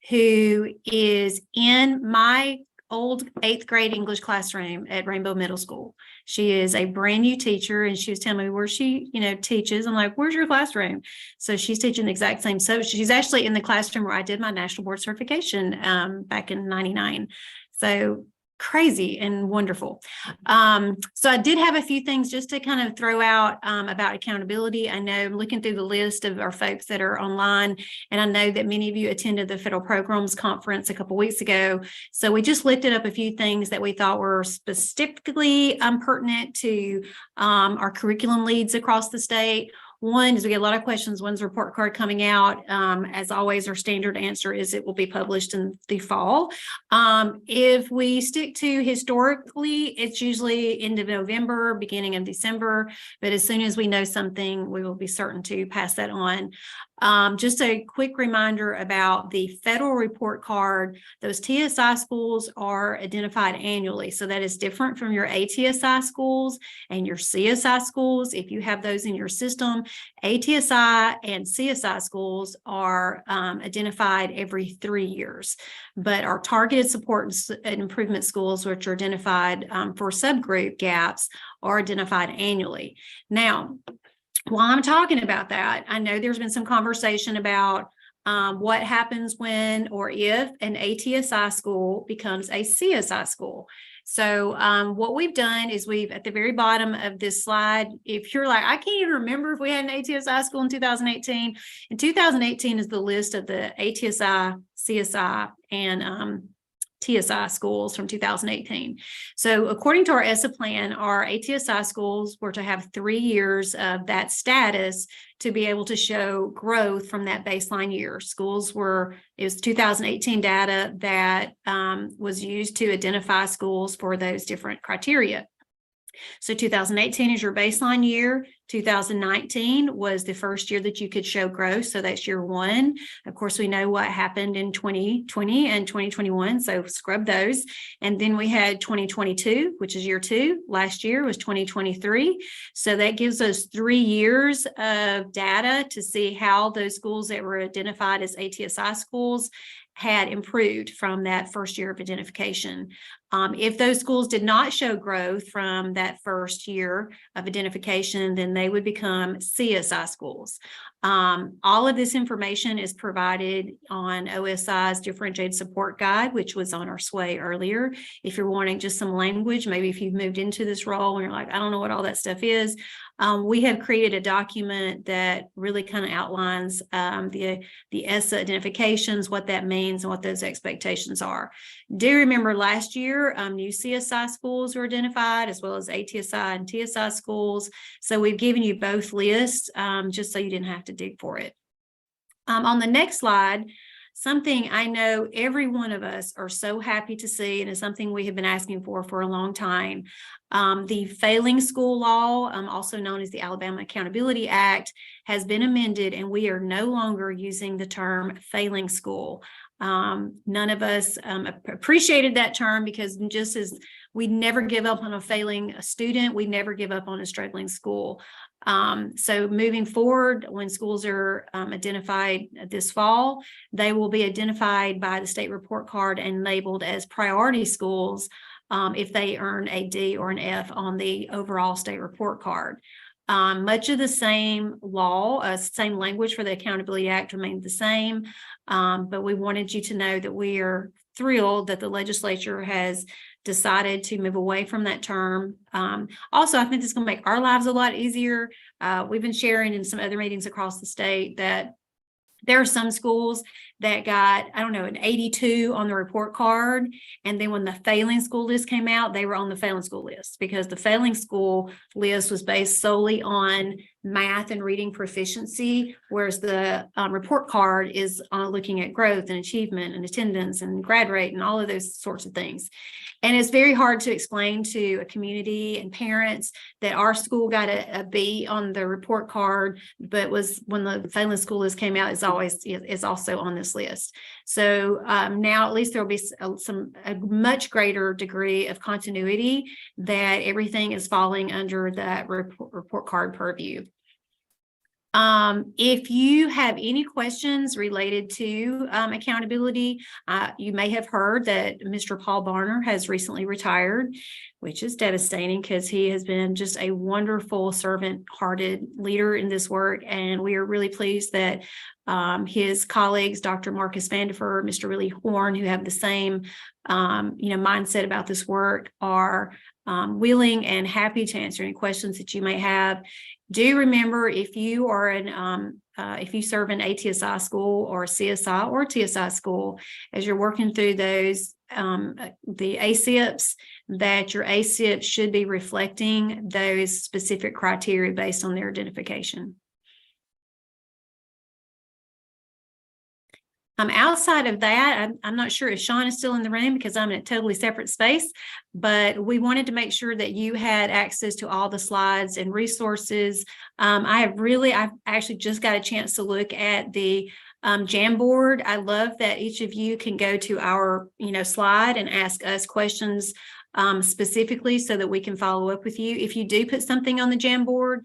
who is in my old 8th grade English classroom at Rainbow Middle School. She is a brand new teacher, and she was telling me where she, teaches. I'm like, where's your classroom? So she's teaching the exact same. So she's actually in the classroom where I did my national board certification back in '99. So crazy and wonderful. So I did have a few things just to kind of throw out about accountability. I know I'm looking through the list of our folks that are online, and I know that many of you attended the Federal Programs Conference a couple weeks ago. So we just lifted up a few things that we thought were specifically pertinent to our curriculum leads across the state. One is we get a lot of questions. When's the report card coming out? As always, our standard answer is it will be published in the fall. If we stick to historically, it's usually end of November, beginning of December. But as soon as we know something, we will be certain to pass that on. Just a quick reminder about the federal report card. Those TSI schools are identified annually. So that is different from your ATSI schools and your CSI schools. If you have those in your system, ATSI and CSI schools are identified every 3 years. But our targeted support and improvement schools, which are identified for subgroup gaps, are identified annually. Now, while I'm talking about that, I know there's been some conversation about what happens when or if an ATSI school becomes a CSI school. So what we've done is we've, at the very bottom of this slide, if you're like, I can't even remember if we had an ATSI school in 2018. In 2018 is the list of the ATSI, CSI, and TSI schools from 2018. So according to our ESSA plan, our ATSI schools were to have 3 years of that status to be able to show growth from that baseline year. It was 2018 data that was used to identify schools for those different criteria. So 2018 is your baseline year. 2019 was the first year that you could show growth. So that's year one. Of course, we know what happened in 2020 and 2021. So scrub those. And then we had 2022, which is year two. Last year was 2023. So that gives us 3 years of data to see how those schools that were identified as ATSI schools had improved from that first year of identification. If those schools did not show growth from that first year of identification, then they would become CSI schools. All of this information is provided on OSI's differentiated support guide, which was on our SWAY earlier. If you're wanting just some language, maybe if you've moved into this role and you're like, I don't know what all that stuff is, we have created a document that really kind of outlines the ESSA identifications, what that means, and what those expectations are. Do remember last year, new CSI schools were identified, as well as ATSI and TSI schools. So we've given you both lists just so you didn't have to dig for it. On the next slide, something I know every one of us are so happy to see, and is something we have been asking for a long time. The failing school law, also known as the Alabama Accountability Act, has been amended, and we are no longer using the term failing school. None of us appreciated that term, because just as we never give up on a failing student, we never give up on a struggling school. So moving forward, when schools are identified this fall, they will be identified by the state report card and labeled as priority schools if they earn a D or an F on the overall state report card. Much of the same law, same language for the Accountability Act remained the same, but we wanted you to know that we are thrilled that the legislature has decided to move away from that term. Also, I think this is going to make our lives a lot easier. We've been sharing in some other meetings across the state that there are some schools that got, I don't know, an 82 on the report card. And then when the failing school list came out, they were on the failing school list, because the failing school list was based solely on math and reading proficiency, whereas the report card is looking at growth and achievement and attendance and grad rate and all of those sorts of things. And it's very hard to explain to a community and parents that our school got a B on the report card, but was, when the failing school list came out, is also on this list. So now at least there will be a much greater degree of continuity, that everything is falling under that report card purview. If you have any questions related to accountability, you may have heard that Mr. Paul Barner has recently retired, which is devastating, because he has been just a wonderful servant-hearted leader in this work. And we are really pleased that his colleagues, Dr. Marcus Vandifer, Mr. Willie Horn, who have the same mindset about this work, are willing and happy to answer any questions that you may have. Do remember, if you are if you serve an ATSI school or a CSI or TSI school, as you're working through those, the ACIPs, that your ACIP should be reflecting those specific criteria based on their identification. Outside of that, I'm not sure if Sean is still in the room because I'm in a totally separate space, but we wanted to make sure that you had access to all the slides and resources. I've actually just got a chance to look at the Jamboard. I love that each of you can go to our, slide and ask us questions specifically so that we can follow up with you. If you do put something on the Jamboard,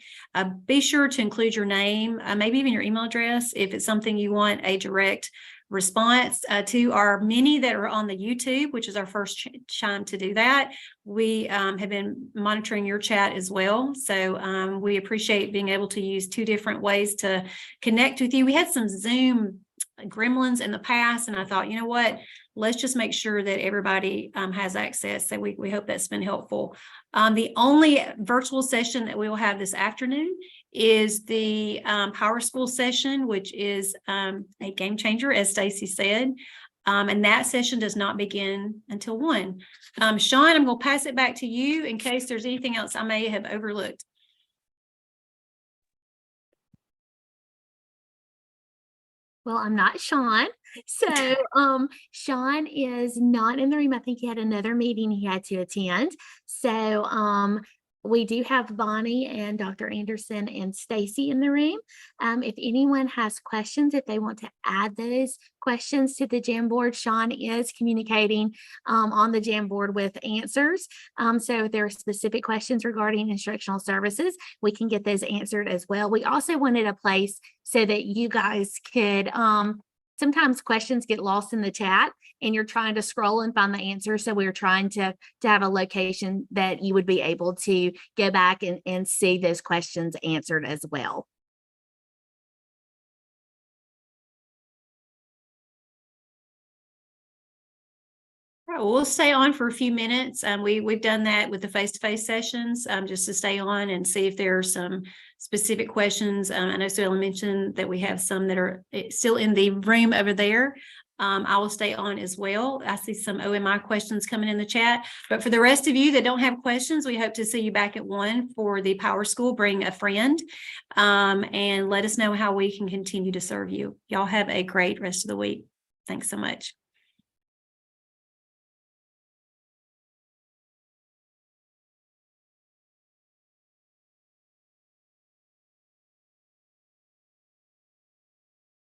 be sure to include your name, maybe even your email address if it's something you want a direct response to. Our many that are on the YouTube, which is our first time to do that. We have been monitoring your chat as well. So we appreciate being able to use two different ways to connect with you. We had some Zoom gremlins in the past, and I thought, you know what, let's just make sure that everybody has access. So we hope that's been helpful. The only virtual session that we will have this afternoon is the Power School session, which is a game changer, as Stacy said. And that session does not begin until 1. Sean, I'm going to pass it back to you in case there's anything else I may have overlooked. Well, I'm not Sean. So Sean is not in the room. I think he had another meeting he had to attend. So we do have Bonnie and Dr. Anderson and Stacy in the room. If anyone has questions, if they want to add those questions to the Jamboard, Sean is communicating on the Jamboard with answers. So if there are specific questions regarding instructional services, we can get those answered as well. We also wanted a place so that you guys could, sometimes questions get lost in the chat and you're trying to scroll and find the answer. So we're trying to have a location that you would be able to go back and see those questions answered as well. All right, well, we'll stay on for a few minutes. We've done that with the face-to-face sessions, just to stay on and see if there are some specific questions. I know Suella mentioned that we have some that are still in the room over there. I will stay on as well. I see some OMI questions coming in the chat, but for the rest of you that don't have questions, we hope to see you back at 1 for the Power School. Bring a friend and let us know how we can continue to serve you. Y'all have a great rest of the week. Thanks so much.